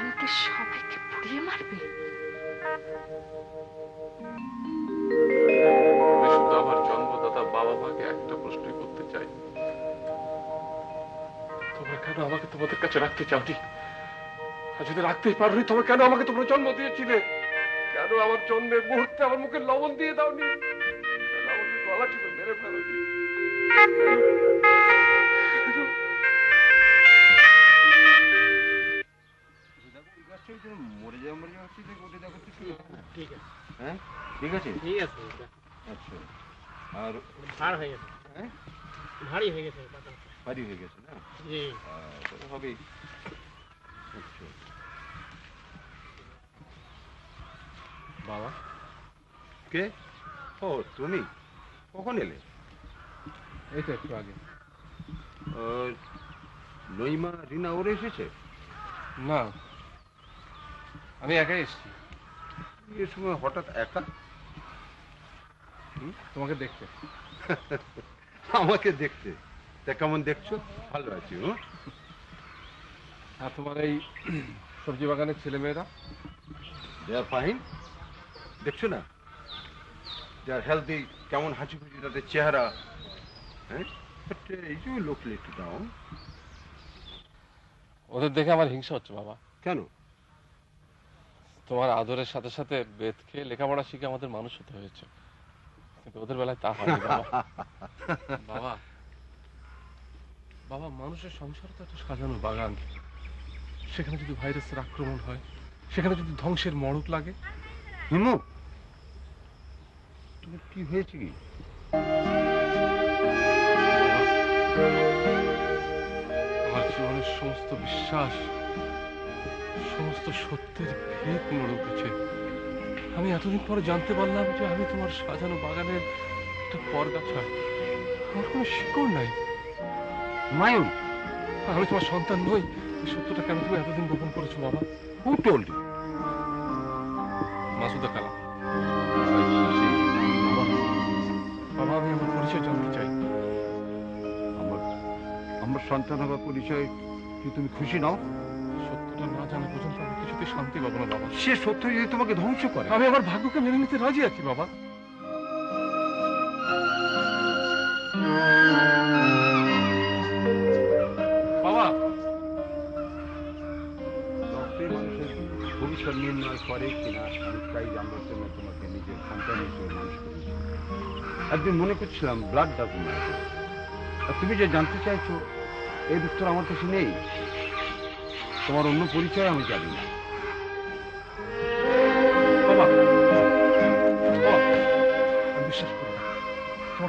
আমাদের সবাইকে পুড়িয়ে মারবে? আমি শুধু আমার জন্মদাতা বাবা মাকে একটা প্রশ্নই করতে চাই, তোমরা কেন আমাকে তোমাদের কাছে রাখতে চাওনি? আর যদি রাখতেই পারোনি, তবে কেন আমাকে তোমরা জন্ম দিয়েছিলে? কেন আমার জন্মের মুহূর্তে আমার মুখে লবণ দিয়ে দাওনি? কেন আমাকে গলা টিপে মেরে ফেলোনি? মরে যাওয়া হচ্ছে, দেখো ঠিক আছে। হ্যাঁ ঠিক আছে, ঠিক আছে। আচ্ছা। আর ভার হয়ে গেছে, হ্যাঁ ভারী হয়ে গেছে, ভারী হয়ে গেছে না? জি। হবেই। আচ্ছা বাবা, কে? ও তুমি কখন এলে? এই তো একটু আগে। নইমা, রিনা ওরা এসেছে? না, আমি একাই এসেছি। এ সময় হঠাৎ একা? তোমাকে দেখতে। আমাকে দেখতে? তা কেমন দেখছো? ভালো আছি। আর তোমার এই সবজি বাগানের ছেলে মেয়েরা? দে আর ফাইন, দেখছো না? দে আর হেলদি, কেমন হাসি খুশি তাদের চেহারা। হ্যাঁ, এই যে লোক একটু ডাউন। ওদের দেখে আমার হিংসা হচ্ছে বাবা। কেন? তোমার আদরের সাথে সাথে বেদ খেয়ে লেখাপড়া শিখে আমাদের মানুষ হতে হয়েছে, কিন্তু ওদের বেলায় তা হয়নি বাবা। বাবা, বাবা, মানুষের সংসার তো একটা সাজানো বাগান। সেখানে যদি ভাইরাসের আক্রমণ হয়, সেখানে যদি ধ্বংসের মড়ক লাগে। হিমু, তোমার কি হয়েছে? কি আমার জীবনের সমস্ত বিশ্বাস, সমস্ত সত্যের ভেদ নড়ে উঠেছে। আমি এতদিন পরে জানতে পারলাম যে আমি তোমার সাজানো বাগানের একটা পরগাছা। আমার কোনো শিকড় নাই। মায়ুন, আমি তোমার সন্তান নই, এই সত্যটা কেন তুমি এতদিন গোপন করেছো বাবা? Who told you? Masuda Kalam. বাবা, আমি আমার পরিচয় জানতে চাই। আমার সন্তান হবার পরিচয় কি তুমি খুশি নাও? সত্যটা না জানা পর্যন্ত আমি কিছুতে শান্তি পাবো না বাবা। সে সত্য যদি তোমাকে ধ্বংস করে? আমি আমার ভাগ্যকে মেনে নিতে রাজি আছি বাবা। বাবা, রক্তই মানুষের ভবিষ্যৎ নির্ণয় করে কিনা আমি তাই জানবার জন্য তোমাকে নিজের সন্তান হিসেবে মানুষ করেছি। একদিন মনে করছিলাম ব্লাড ডাজন্ট ম্যাটার। আর তুমি যে জানতে চাইছো এর উত্তর আমার কাছে নেই। তোমার অন্য পরিচয় আমি জানি না।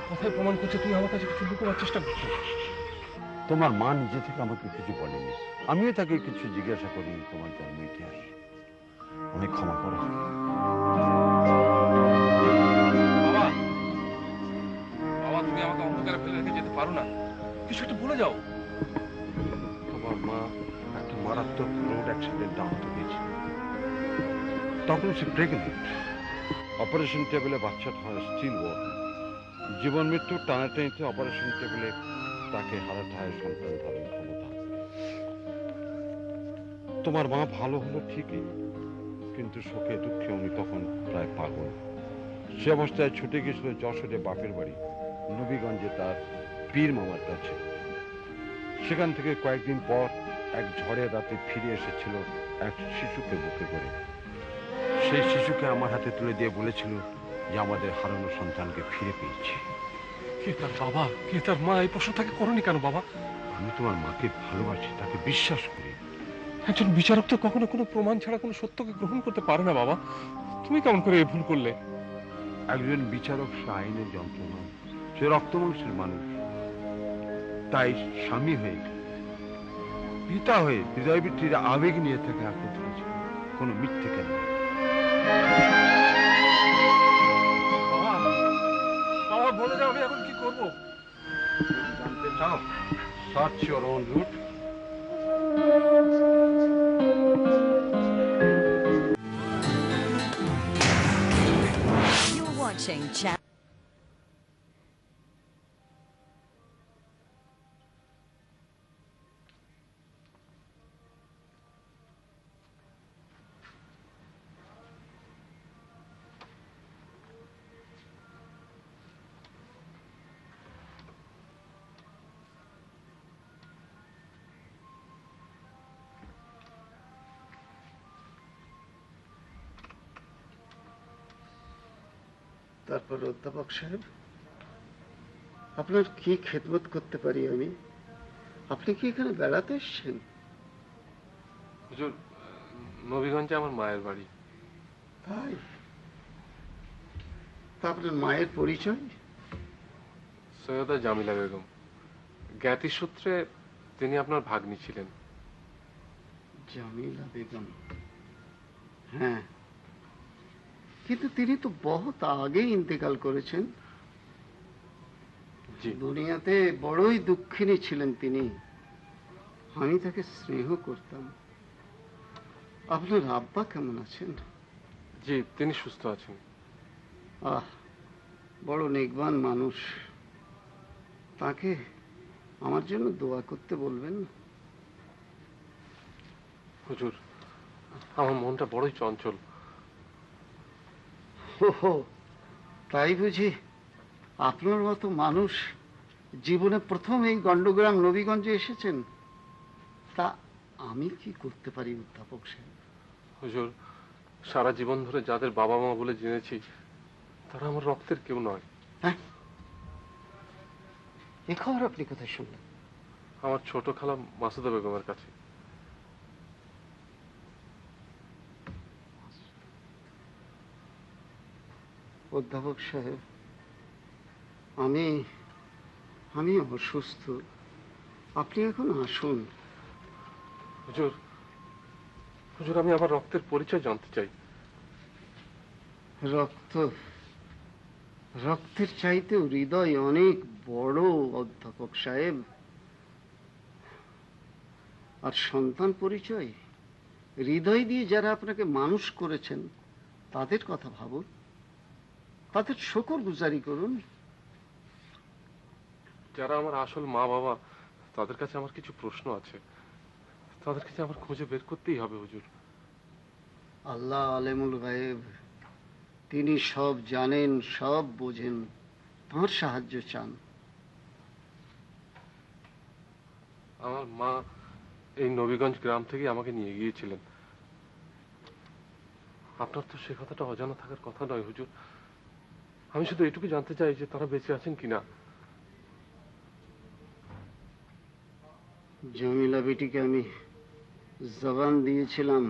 কথায় প্রমাণ করছে তুই আমার কাছে কিছু লুকোবার চেষ্টা করছো। তোমার মা নিজে থেকে আমাকে কিছু বলেনি, আমিও তাকে কিছু জিজ্ঞাসা করিনি তোমার জন্ম ইতিহাস। আমি ক্ষমা করো। বাবা, বাবা তুমি আমাকে অন্ধকারে ফেলে রেখে যেতে পারো না, কিছু একটা বলে যাও। তোমার মা একটা মারাত্মক রোড অ্যাক্সিডেন্টে আহত হয়েছে, তখন সে প্রেগনেন্ট। অপারেশন টেবিলে বাচ্চাটা হয় স্টিল ওয়ার্ক। জীবন মৃত্যু টানাটানিতে অপারেশন টেবিলে তাকে হারাঠায় সন্তান ধারণ ক্ষমতা। তোমার মা ভালো হলো ঠিকই, কিন্তু শোকে দুঃখে উনি তখন প্রায় পাগল। সে অবস্থায় ছুটে গেছিল যশোরে বাপের বাড়ি, নবীগঞ্জে তার পীর মামার কাছে। সেখান থেকে কয়েকদিন পর এক ঝড়ের রাতে ফিরে এসেছিল এক শিশুকে বুকে করে। সেই শিশুকে আমার হাতে তুলে দিয়ে বলেছিল যে আমাদের হারানো সন্তানকে ফিরে পেয়েছি। কে তার বাবা, কে তার মা, এই প্রশ্নটাকে করনি কেন বাবা? আমি তোমার মাকে ভালোবাসি, তাকে বিশ্বাস করি। একজন বিচারক তো কখনো কোনো প্রমাণ ছাড়া কোনো সত্যকে গ্রহণ করতে পারে না বাবা। তুমি কেমন করে এই ভুল করলে? একজন বিচারক সে আইনের যন্ত্রণা, সে রক্তমাংসের মানুষ। তাই স্বামী হয়ে, পিতা হয়ে হৃদয়বৃত্তির আবেগ নিয়ে তাকে আঁকড়ে ধরেছে, কোনো মিথ্যে কেন। বাবা বলে যাও, আমি এখন কি করবো? জানতে চাও? Search your own route. You're watching Channel. তারপর অধ্যাপক সাহেব, আপনার কি খেদমত করতে পারি আমি? আপনি কি এখানে বেড়াতে এসেছেন? হুজুর, নবীগঞ্জে আমার মায়ের বাড়ি। তাই? তা আপনার মায়ের পরিচয়? সৈয়দা জামিলা বেগম, জ্ঞাতি সূত্রে তিনি আপনার ভাগ্নি ছিলেন। জামিলা বেগম, হ্যাঁ, কিন্তু তিনি তো বহুত আগে ইন্তেকাল করেছেন। দুনিয়াতে বড়ই দুঃখিনী ছিলেন তিনি। আমি তাকে স্নেহ করতাম। আপনার আব্বা কেমন আছেন? জি, তিনি সুস্থ আছেন। আহ, বড় নেকবান মানুষ। তাকে আমার জন্য দোয়া করতে বলবেন। হুজুর, আমার মনটা বড়ই চঞ্চল। ওহো, তাই বুঝি? আপনার মতো মানুষ জীবনে প্রথম এই গন্ডগ্রাম নবীগঞ্জে এসেছেন। তা আমি কি করতে পারি অধ্যাপক সাহেব? হুজুর, সারা জীবন ধরে যাদের বাবা মা বলে জেনেছি তারা আমার রক্তের কেউ নয়। হ্যাঁ, এ খবর আপনি কোথায় শুনলেন? আমার ছোট খালা মাসুদা বেগমের কাছে। অধ্যাপক সাহেব, আমি অসুস্থ। আপনি এখন আসুন। হুজুর, হুজুর, আমি আমার রক্তের পরিচয় জানতে চাই। রক্তের চাইতেও হৃদয় অনেক বড় অধ্যাপক সাহেব। আর সন্তান পরিচয়, হৃদয় দিয়ে যারা আপনাকে মানুষ করেছেন তাদের কথা ভাবুন, তাদের শুকরগুজারি করুন। যারা আমার আসল মা বাবা, তাদের কাছে আমার কিছু প্রশ্ন আছে, তাদের কাছে আমার খুঁজে বের করতেই হবে হুজুর। আল্লাহ আলেমুল গায়েব, তিনি সব জানেন, সব বোঝেন। তাঁর সাহায্য চান। আমার মা এই নবীগঞ্জ গ্রাম থেকে আমাকে নিয়ে গিয়েছিলেন। আপনার তো সে কথাটা অজানা থাকার কথা নয় হুজুর। আমি শুধু এটুকু জানতে চাই যে তারা বেঁচে আছেন কিনা। জামিলা বেটিকে আমি জবান দিয়েছিলাম।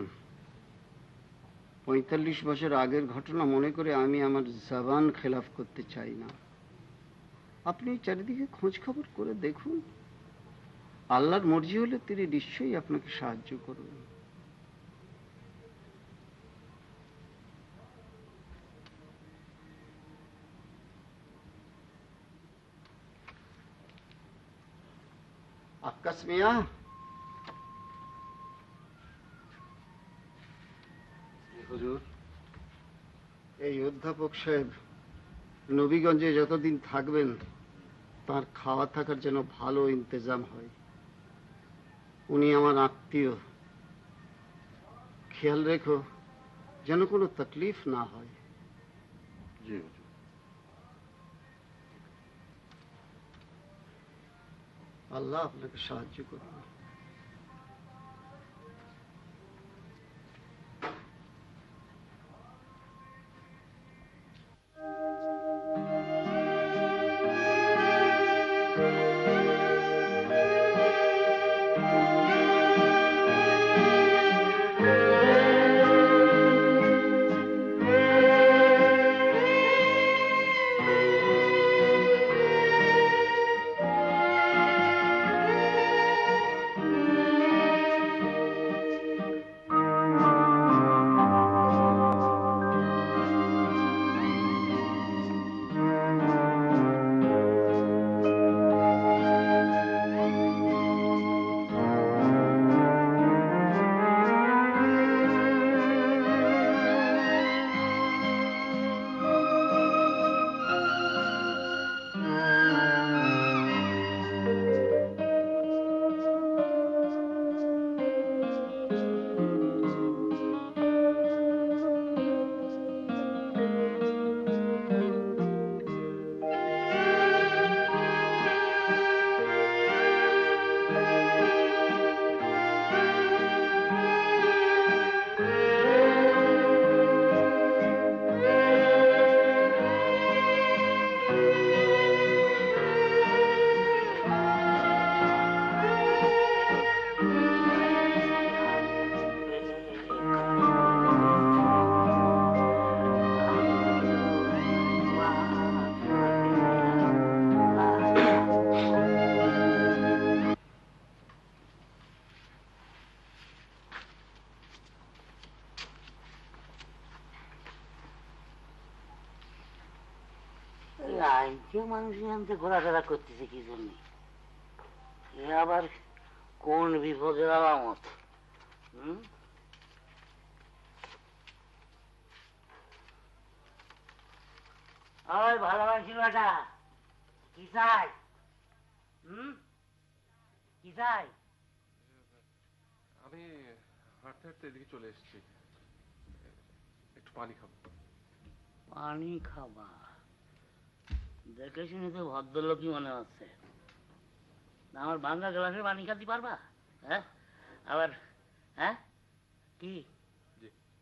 45 বছর আগের ঘটনা মনে করে আমি আমার জবান খেলাফ করতে চাই না। আপনি চারিদিকে খোঁজ খবর করে দেখুন, আল্লাহর মর্জি হলে তিনি নিশ্চয়ই আপনাকে সাহায্য করবেন। আক্কাস মিয়া, হুজুর, এই অধ্যাপক সাহেব নবীগঞ্জে যতদিন থাকবেন তার খাওয়া থাকার যেন ভালো ইন্তজাম হয়। উনি আমার আত্মীয়, খেয়াল রেখো যেন কোনো তকলিফ না হয়। জি হুজুর। আল্লাহ আপনাকে সাহায্য করবে। মানুষের আনতে ঘোরাফেরা করতেছে কি জন্য? এ আবার কোন বিপদের আলামত? ওই ভালোবাসি বেটা, কি চাই? কি চাই? আমি হাঁটতে হাঁটতে এদিকে চলে এসেছি, একটু পানি খাবো। পানি খাবা? দেখে শুনে তো ভদ্রলোকই মনে হচ্ছে। আমার ভাঙ্গা গ্লাসে পানি খাতে পারবা? হ্যাঁ আবার হ্যাঁ কি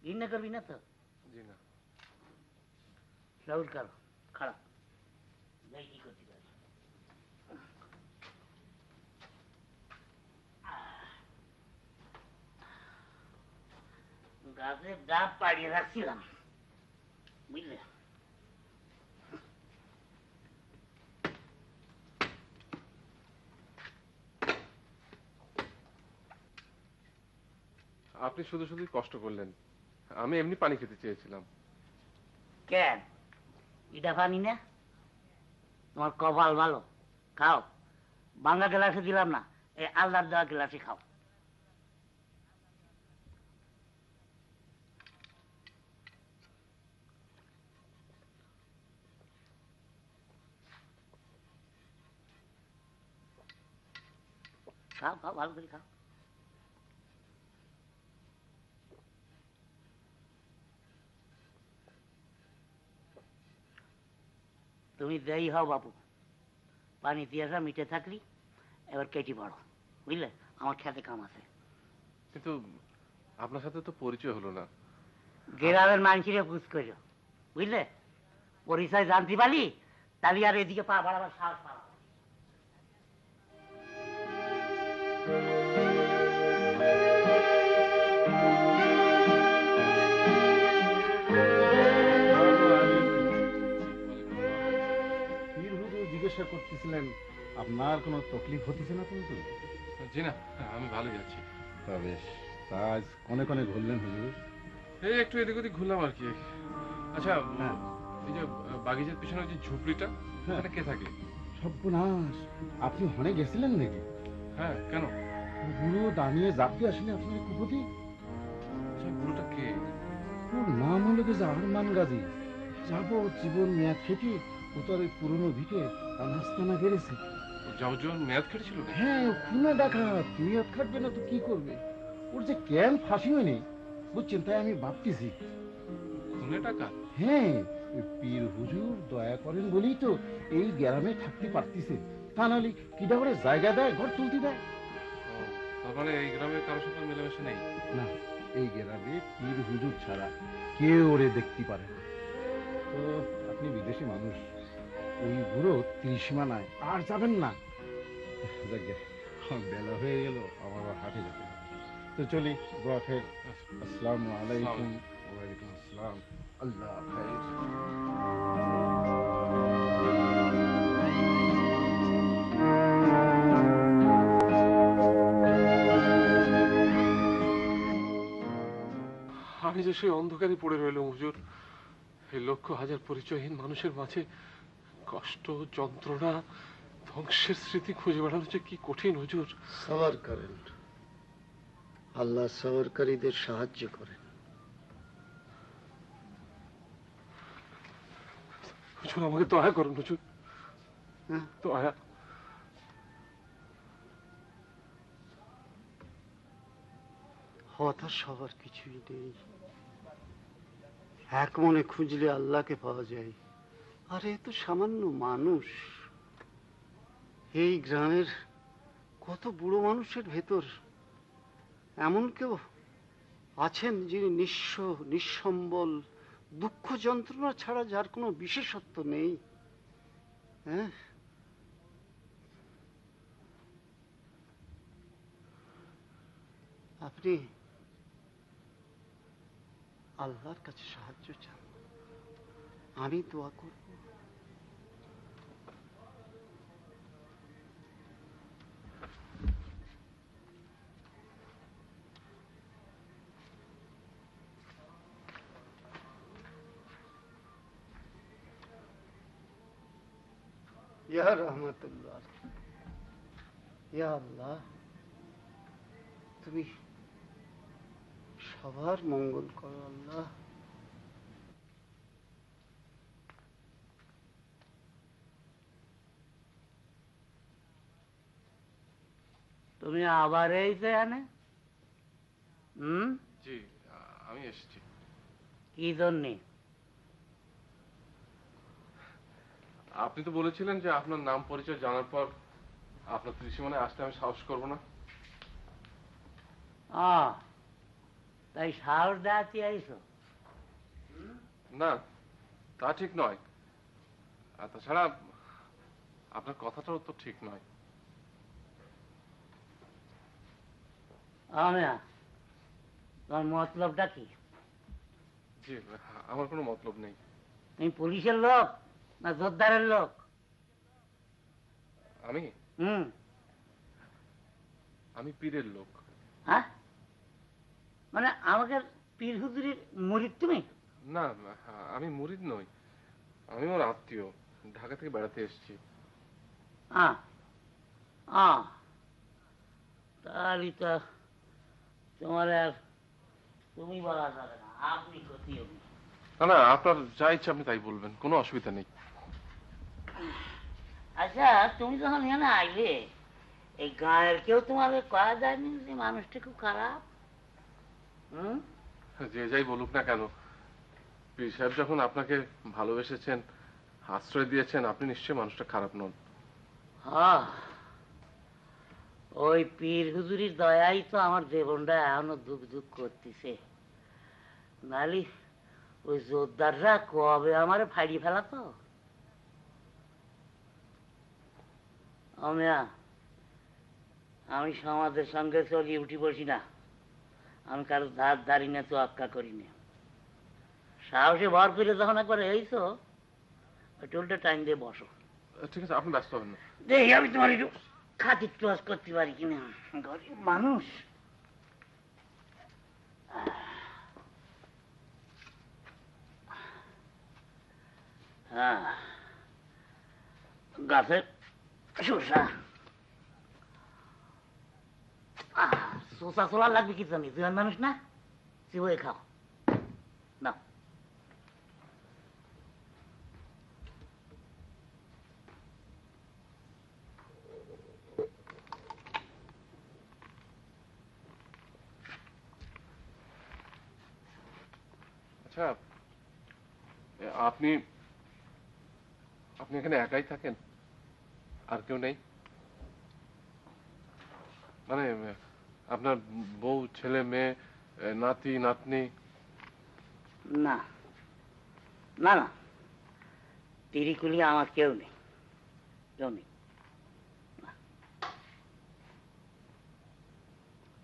ঘৃণা করবি না তো? জি না। রাউল কারো খারাপ যাই কি করতে পারি। গাছের ডাব পাড়িয়ে রাখছিলাম, বুঝলে? আপনি শুধু শুধুই কষ্ট করলেন, আমি এমনি পানি খেতে চেয়েছিলাম। কেন এটা পানি না? তোমার কপাল ভালো, খাও। ভাঙ্গা গ্লাসে দিলাম না, এই আল্লাহর দেওয়া গ্লাসে খাও। খাও খাও, ভালো করে খাও। তুমি দেই হও বাবু, পানি দিয়েছা মিটে থাকলি, এবার কেটে পড়ো, বুঝলে? আমার খেতে কাম আছে। কিন্তু আপনার সাথে তো পরিচয় হলো না। গ্রামের মানুষের বুঝ করো, বুঝলে? পরিচয় জানতে পারলি তাহলে আর এদিকে পা বাড়াবার সাহস পাবো। জিজ্ঞাসা করতেছিলেন, আপনার কোনো তকলিফ হতেছে না কিন্তু? জি না, আমি ভালো যাচ্ছি। তা বেশ, তা আজ কনে কনে ঘুরলেন হুজুর? এই একটু এদিক ওদিক ঘুরলাম আর কি। আচ্ছা, এই যে বাগিচার পিছনে যে ঝুপড়িটা, ওখানে কে থাকে? সর্বনাশ, আপনি হনে গেছিলেন নাকি? হ্যাঁ, কেন? বুড়ো দাঁড়িয়ে জাপতে আসলে আপনার কুপতি। আচ্ছা, বুড়োটা কে? ওর নাম হলো যে আরমান গাজী। জীবন মেয়াদ খেটে ও তার ওই পুরনো ভিটে নাস্তানা বেড়েছে। যাবজ্জীবন মেয়াদ কেটেছিল? হ্যাঁ, খুনে ডাকাত, মেয়াদ খাটবে না তো কি করবে? ওর যে কেন ফাঁসি হয়নি বুঝছেন, তাই আমি ভাবতেছি। খুনে ডাকাত? হ্যাঁ, পীর হুজুর দয়া করেন বলেই তো এই গ্রামে থাকতে পারতিছে, তা নাহলে কিটা করে জায়গা দেয়, ঘর তুলতে দেয়। তার মানে এই গ্রামে কারোর সাথে মেলামেশা নেই? না, এই গ্রামে পীর হুজুর ছাড়া কেউ ওরে দেখতে পারে না। তো আপনি বিদেশি মানুষ, ওই বুড়ো ত্রিসীমানায় আর যাবেন না। যাকে বেলা হয়ে গেল, আমার হাটে যেতে হবে। তো চলি, দোয়া খের। আসসালামু আলাইকুম। ওয়ালাইকুম আসসালাম। আল্লাহ খাইর। আমি যে সেই অন্ধকারে পড়ে রইলাম হুজুর, এই লক্ষ হাজার পরিচয়হীন মানুষের মাঝে কষ্ট, যন্ত্রণা, ধ্বংসের স্মৃতি খুঁজে বেড়ানো যে কি কঠিন হুজুর। সবার করেন, আল্লাহ সবরকারীদের সাহায্য করেন। হুজুর, আমাকে দয়া করুন হুজুর, দয়া। হতাশ হওয়ার কিছুই নেই, এক মনে খুঁজলে আল্লাহকে পাওয়া যায়। আর এ তো সামান্য মানুষ। এই গ্রামের কত বুড়ো মানুষের ভেতর এমন কেউ আছেন যিনি নিঃস্ব, নিঃসম্বল, দুঃখ যন্ত্রণা ছাড়া যার কোনো বিশেষত্ব নেই। হ্যাঁ, আপনি আল্লাহর কাছে সাহায্য চান, আমি দোয়া করব। ইয়া রহমতুল্লাহ, ইয়া আল্লাহ, তুমি সবার মঙ্গল করো আল্লাহ। তুমি আবার এই এখানে? জি, আমি এসেছি। কি জন্যে? আপনি তো বলেছিলেন যে আপনার নাম পরিচয় জানার পর আপনার ত্রিসীমানায় আসতে আমি সাহস করব না। তাই সাহস দেখাতে আইছো? না, তা ঠিক নয়। আর তাছাড়া আপনার কথাটাও তো ঠিক নয়। তোমার মতলবটা কি? জি, আমার কোনো মতলব নেই। তুমি পুলিশের লোক না জোরদারের লোক? আমি পীরের লোক। হ্যাঁ, মানে আমাকে পীর হুজুরের মুরিদ তুমি? না, আমি মুরিদ নই, আমি ওর আত্মীয়, ঢাকা থেকে বেড়াতে এসেছি। তাহলে তো তোমার আর তুমি বলা যাবে না, আপনি ক্ষতি হবে। না, আপনার যা ইচ্ছা আপনি তাই বলবেন, কোনো অসুবিধা নেই। আচ্ছা, তুমি যখন এখানে আইলে এই গাঁয়ের কেউ তোমাকে কয়া যায়নি যে মানুষটা খুব খারাপ? যে যাই বলুক না কেন, পীর সাহেব যখন আপনাকে ভালোবেসেছেন, আশ্রয় দিয়েছেন, আপনি নিশ্চয়ই মানুষটা খারাপ নন। ওই পীর হুজুরির দয়াই তো আমার জীবনটা এখনো দুঃখ দুঃখ করতেছে, নালি ওই জোরদাররা কবে আমারে ফাড়ি ফেলাতো। আমি সমাজের সঙ্গে চলি উঠি বসি না, আমি কারো ধার ধারি না, তো আক্কা করি না। সাহসে ভর করে যখন একবার এইছো, ওই টুলটা টাইম দিয়ে বসো। ঠিক আছে, আপনি ব্যস্ত হবেন না। দেখি আমি তোমার একটু খাতির ক্লোজ করতে পারি কিনা, গরিব মানুষ। হ্যাঁ, গাছের শসা। শসা ছোলা লাগবে কি জানি, তুই মানুষ না, চিবয়ে খাও না। আচ্ছা, আপনি আপনি এখানে একাই থাকেন, আর কেউ নেই? মানে আপনার বউ, ছেলে মেয়ে, নাতি নাতনি? না না না, তিরিকুলি আমার কেউ নেই, কেউ নেই।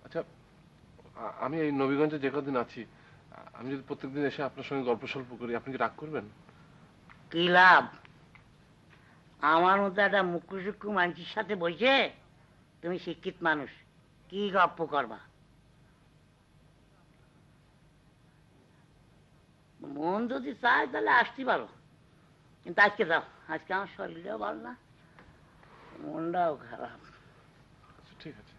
আচ্ছা, আমি এই নবীগঞ্জে যে কদিন আছি, আমি যদি প্রত্যেকদিন এসে আপনার সঙ্গে গল্প সল্প করি, আপনি কি রাগ করবেন? কি লাভ? আমার মতো একটা মুখ্য সূক্ষ্ম মানুষের সাথে বসে তুমি শিক্ষিত মানুষ কি গপ্প করবা? মন যদি চায় তাহলে আসতে পারো, কিন্তু আজকে যাও, আজকে আমার শরীরটাও ভালো না, মনটাও খারাপ। ঠিক আছে।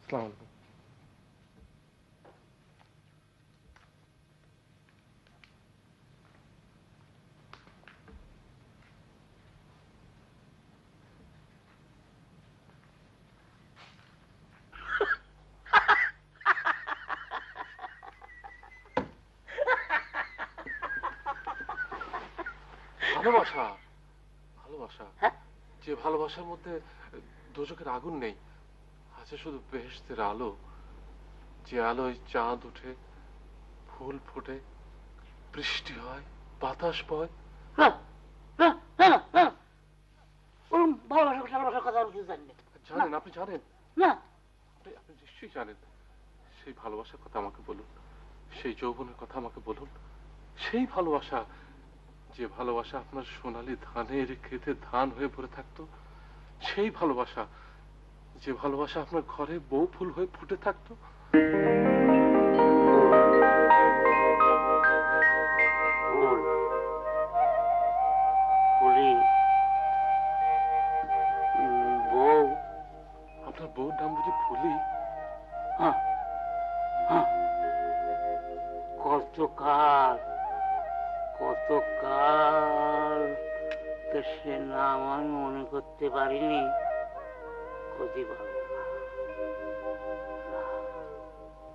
আসসালামু আলাইকুম। ভালোবাসা, ভালোবাসা, যে ভালোবাসার মধ্যে দোজখের আগুন নেই, আছে শুধু বেহেশতের আলো, যে আলোয় চাঁদ উঠে, ফুল ফোটে, বৃষ্টি হয়, বাতাস বয়। জানেন, আপনি জানেন না? আপনি নিশ্চয়ই জানেন। সেই ভালোবাসার কথা আমাকে বলুন, সেই যৌবনের কথা আমাকে বলুন, সেই ভালোবাসা, যে ভালোবাসা আপনার সোনালী ধানের খেতে ধান হয়ে ভরে থাকতো, সেই ভালোবাসা, যে ভালোবাসা আপনার ঘরে বউ ফুল হয়ে ফুটে থাকতো। বউ? আপনার বউর নাম বুঝি ফুলি? কতকাল কতকাল সে নাম আমি মনে করতে পারিনি, ক্ষতি পাবো।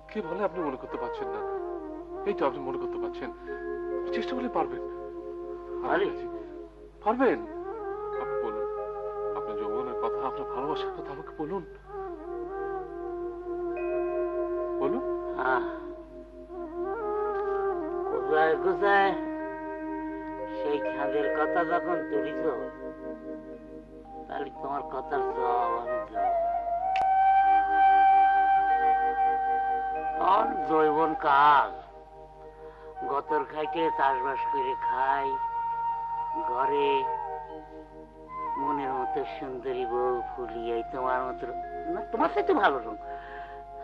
কে বলে আপনি মনে করতে পারছেন না? এই তো আপনি মনে করতে পারছেন, চেষ্টা করলে পারবেন। পারবেন। আপনি বলুন, আপনার যৌবনের কথা, আপনার ভালোবাসার কথা আমাকে বলুন, বলুন। কোথায় কোথায় সেই খাদের কথা যখন তুলিছ, তাহলে তোমার কথার জবাব আমি দেব। তখন জৈবন কাল, গতর খাইতে চাষবাস করে খাই, ঘরে মনের মতো সুন্দরী বউ ফুলিয়ে তোমার মতো না, তোমার সাথে ভালো রঙ,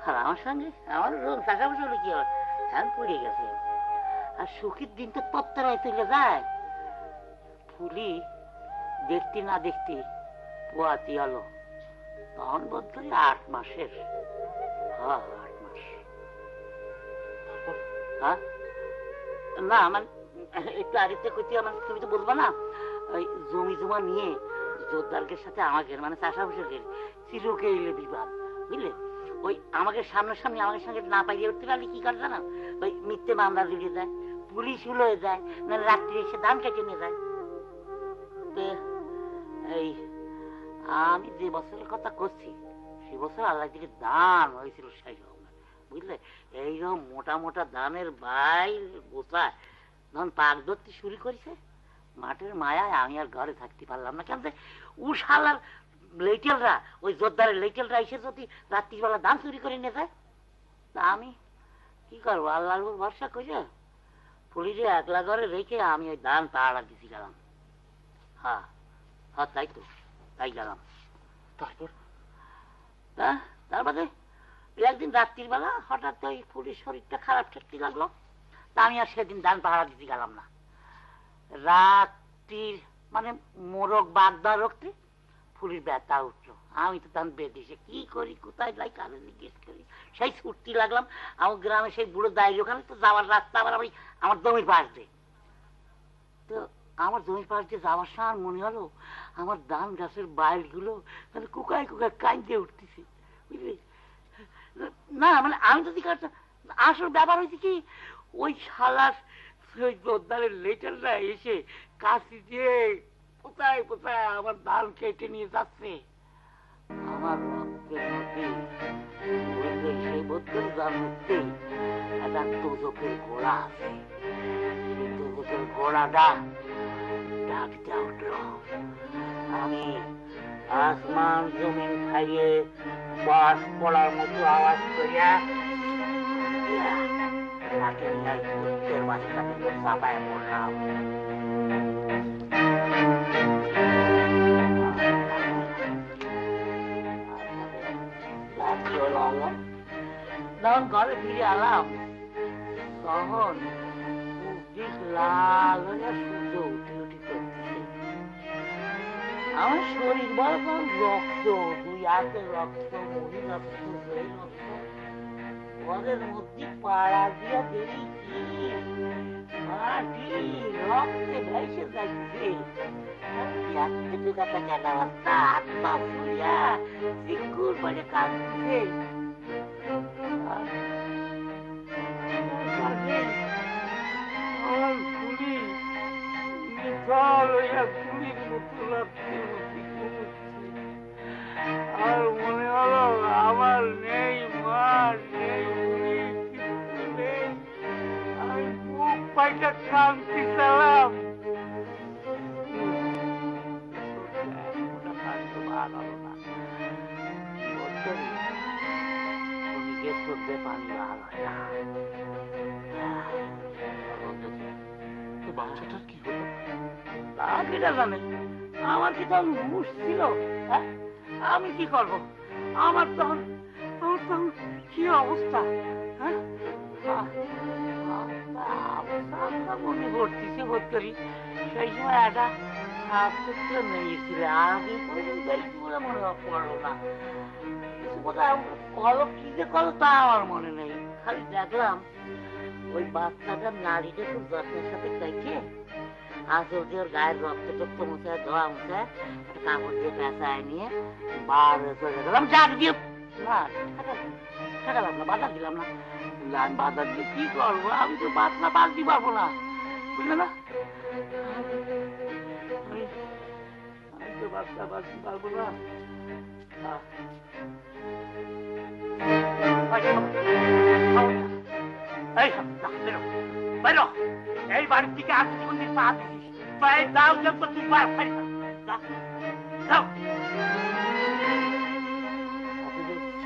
আর আমার সঙ্গে আমার রঙ চাষাবাস হলে কি হয়, হ্যাঁ পড়ে গেছে। আর সুখীর দিন তো তত্তরায় চলে যায়। ফুলি দেখতে না দেখতে পোয়াতি আলো, তখন বোধ করি 8 মাসের। 8 মাস। হ্যাঁ না, মানে একটু আগেতে কইতে, মানে তুমি তো বলবো না, ওই জমি জমা নিয়ে জোরদারদের সাথে আমাকে, মানে চাষাবাসের চিরকে এলে বিবাদ, বুঝলে? ওই আমাকে সামনাসামনি আমাকে সঙ্গে না পাইয়ে উঠতে পারলে কি করে জানো, ওই মিথ্যে মামলা জড়িয়ে যায়, পুলিশ হয়ে যায়, না রাত্রি এসে ধান কেটে নিয়ে যায়। এই আমি যে বছরের কথা করছি, সে বছর আল্লাহ থেকে দান হয়েছিল 60 রকমের, বুঝলে? এইরকম মোটা মোটা দানের বাইল গোছায় যখন পাক ধরতে শুরু করেছে, মাঠের মায়ায় আমি আর ঘরে থাকতে পারলাম না। কেন উশালার লেটেলরা, ওই জোরদারের লেটেলরা এসে যদি রাত্রিবেলা ধান চুরি করে নিয়ে যায়, তা আমি কি করবো? আল্লাহর উপর ভরসা করে পুলিশে একলা ঘরে রেখে আমি ওই ধান পাহাড়া দিতে গেলাম। হ্যাঁ হ্যাঁ, তাই তো, তাই গেলাম। তারপর তারপরে একদিন রাত্রির বেলা হঠাৎ ওই পুলিশ শরীরটা খারাপ ঠেকতে লাগলো, তা আমি আর সেদিন ধান পাহাড়া দিতে গেলাম না। রাত্রির মানে মোরগ বাগদা রক্তে পুলিশ ব্যথা উঠলো, আমি তো তখন বেদিসে কি করি, কোথায় যাই, কানে জিজ্ঞেস করি, সেই ছুটতে লাগলাম। আমার গ্রামে সেই বুড়ো দাঁড়িয়ে, ওখানে তো যাওয়ার রাস্তা আবার আমি আমার জমির পাশ দিয়ে, তো আমার জমির পাশ দিয়ে যাওয়ার সময় মনে হলো আমার ধান গাছের বাইল গুলো মানে কুকায় কুকায় কাঁদতে উঠতেছে, বুঝলি না? মানে আমি যদি আসল ব্যাপার হয়েছে কি, ওই শালার ওই জোরদারের লেটারটা এসে কাশি দিয়ে কোথায় কোথায় আমার ধান কেটে নিয়ে যাচ্ছে। আমার রক্তের মধ্যে সেই বোধের যার মধ্যে একটা তোজকের ঘোড়া আছে, সেই তোজকের ঘোড়াটা ডাকতে উঠল। আমি আসমান জমিন খাইয়ে বাস পড়ার মতো আওয়াজ করিয়া তাকে ভূতের বাচ্চাকে চাপায় পড়লাম। যখন ঘরে ফিরে এলাম তখন লাল হয়ে সূর্য উঠে উঠে করতেছে। আমার শরীর বড় রক্ত, দুই হাতে রক্ত, মুড়ি রক্ত, দই রক্ত, ঘরের মধ্যে পাড়া দিয়া দেরি কি মাটি রক্তে ভেসে যাচ্ছে। আত্মা ফুরিয়া চিকুর করে কাঁদছে। আর মনে হলো আমার নেই মা, নেই কিছু নেই। আমি বুক পাইটা কাঁদতে চালাম। বাচ্চাটার কি হলো? আমার কি তখন হুঁশ ছিল? আমি কি করবো? আমার তখন কি অবস্থা? মনে পড়তেছে বোধ করি সেই সময় একটা সাপ সূত্র নিয়েছিল, আগে বলে মনে পড়লো না। কিছু কোথায় কলো কি যে কলো তা আমার মনে নেই। খালি দেখলাম ওই বাচ্চাটার নাড়িটা খুব যত্নের সাথে দেখে আসল দিয়ে ওর গায়ের রক্ত টক্ত মুছে ধোয়া মুছে একটা কাপড় দিয়ে পেঁচায় নিয়ে বার চলে গেলাম। জাগ দিয়ে না ঠেকালাম না, বাজার দিলাম না। আমি বাজার দিয়ে কি করবো? আমি তো বাচ্চা বাঁধতে পারবো না, বুঝলে না? আমি তো বাচ্চা বাঁধতে পারবো না। এই বাড়ির দিকে আর কোনদিন পা দিস পায়ে দাও, যত তুই পা ফাড়ি দাও।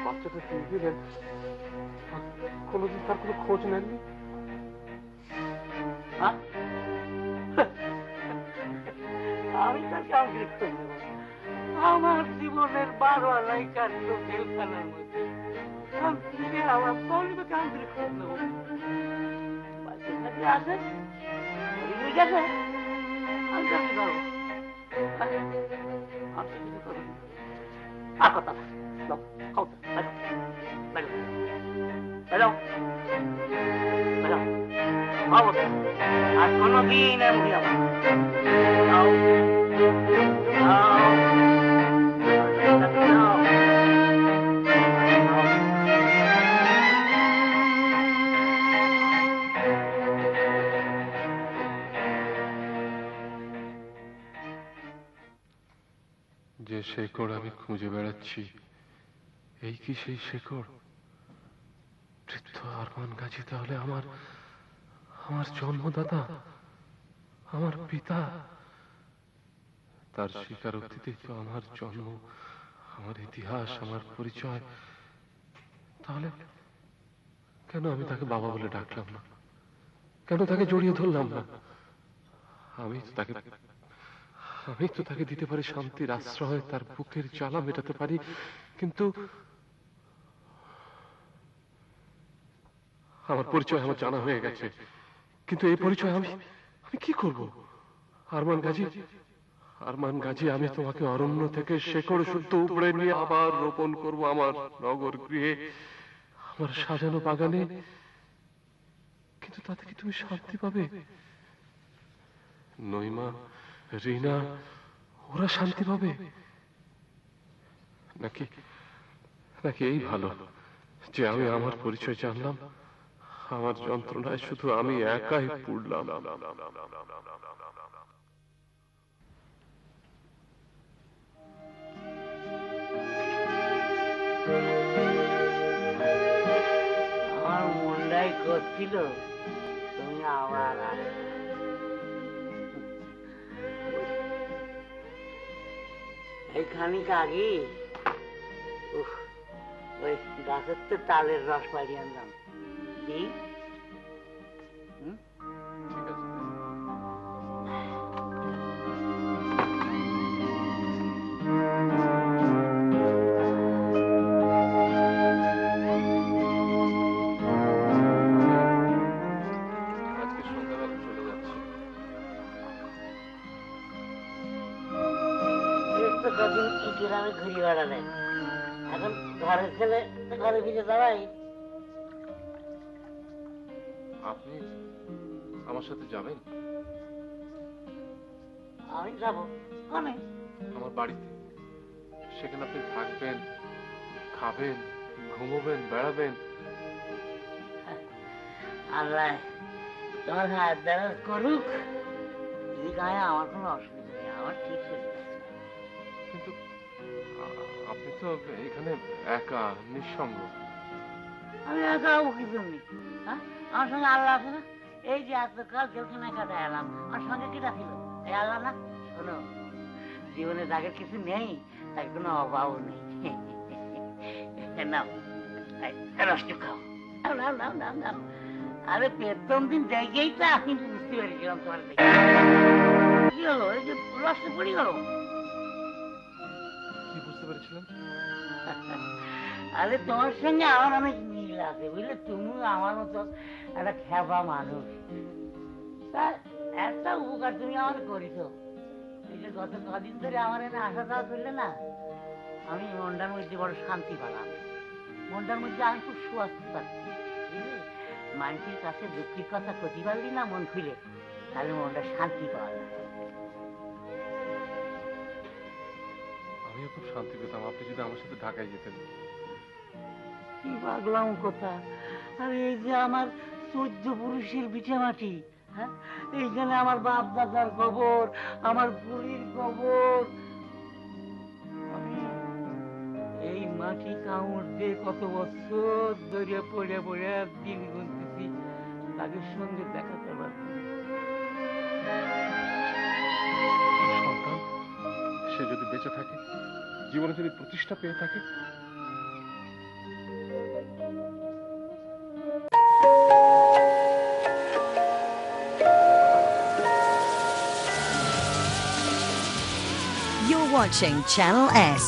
বাচ্চাটা কি দিলেন? কোনোদিন তার কোনো খোঁজ নেননি? আমি তার কাউকে খোঁজ নেব? আমার জীবনের 12 আলাই কাটলো জেলখানার মধ্যে। আমার পরিবার কাউকে খোঁজ নেব? আছে গেছে আমি কি করবো? আর কথা আর কোনদিন এমনি আমার যে শেকড় আমি খুঁজে বেড়াচ্ছি, এই কি সেই শেকড়? বৃদ্ধ আরমান গাজী তাহলে আমার জন্মদাতা, আমার পিতা। তার স্বীকারোক্তিতেই তো আমার জন্ম, আমার ইতিহাস, আমার পরিচয়। তাহলে কেন আমি তাকে বাবা বলে ডাকলাম না? কেন তাকে জড়িয়ে ধরলাম না? আমি তো তাকে দিতে পারি শান্তির আশ্রয়, তার বুকের জ্বালা মেটাতে পারি, কিন্তু আমার পরিচয় আমার জানা হয়ে গেছে। কিন্তু এই পরিচয় আমি কি করব? আরমান গাজী, আমি তোমাকে অরণ্য থেকে শেকড় শুদ্ধ উপড়ে নিয়ে আবার রোপণ করব আমার নগর গৃহে, আমার সাজানো বাগানে। কিন্তু তাতে কি তুমি শান্তি পাবে? নইমা, রিনা, ওরা শান্তি পাবে নাকি এই ভালো যে আমি আমার পরিচয় জানলাম, আমার যন্ত্রণায় শুধু আমি একাই পুড়লাম। আমার মনটাই করছিল তুমি আবার এই খানিক আগে ওই গাছের তো তালের রস পাড়িয়ে আনলাম, দিই? গ্রামে ঘুরি বেড়ালেন, এখন ঘরের ছেলে ঘরে ফিরে দাঁড়াই। আপনি আমার সাথে যাবেন? আমি যাবো মানে আমার বাড়িতে। সেখানে আপনি থাকবেন, খাবেন, ঘুমোবেন, বেড়াবেন। আল্লাহ তোমার হাত দ্বারা করুক, যদি গায়ে আমার কোনো অসুবিধা নেই, আমার ঠিক হয়ে যাচ্ছে। কিন্তু আপনি তো এখানে একা, নিঃসঙ্গ। আমি একা কিছু নেই, হ্যাঁ? আমার সঙ্গে আল্লাহ আছে না? এই যে এতকাল জেলখানা কাটায় এলাম, আমার সঙ্গে কিটা ছিল? এই আল্লাহ না? শোনো, জীবনে যাকে কিছু নেই তাকে কোনো অভাবও নেই। নাও রসটু খাও, নাও নাও নাও নাও। আরে প্রথম দিন দেখেই তো আমি বুঝতে পেরেছিলাম তোমার দেখে। কি হলো? এই যে রসটা পড়ে গেল। কি বুঝতে পেরেছিলেন? আরে তোমার সঙ্গে আমার অনেক মিল আছে, বুঝলে? তুমি আমার মতো একটা খেপা মানুষ, তা একটা উপকার তুমি আমার করিস। এই যে গত কদিন ধরে আমার এনে আসা যাওয়া করলে না, আমি মনটার মধ্যে বড় শান্তি পেলাম। মনটার মধ্যে আমি খুব সুয়াস্তি পাচ্ছি, বুঝলি? মানুষের কাছে দুঃখের কথা ক্ষতি পারলি না মন খুলে, তাহলে মনটা শান্তি পাওয়া যায়। আমিও খুব শান্তি পেতাম আপনি যদি আমার সাথে ঢাকায় যেতেন। কি পাগলাম কথা! আরে এই যে আমার 14 পুরুষের ভিটে মাটি, হ্যাঁ? এইখানে আমার বাপ দাদার কবর, আমার বুড়ির কবর। আমি এই মাটি কামড় দিয়ে কত বছর ধরে পড়ে পড়ে দিন গুনতেছি, তাদের সঙ্গে দেখা করবার সন্তান, সে যদি বেঁচে থাকে, জীবনে যদি প্রতিষ্ঠা পেয়ে থাকে, You're watching Channel S.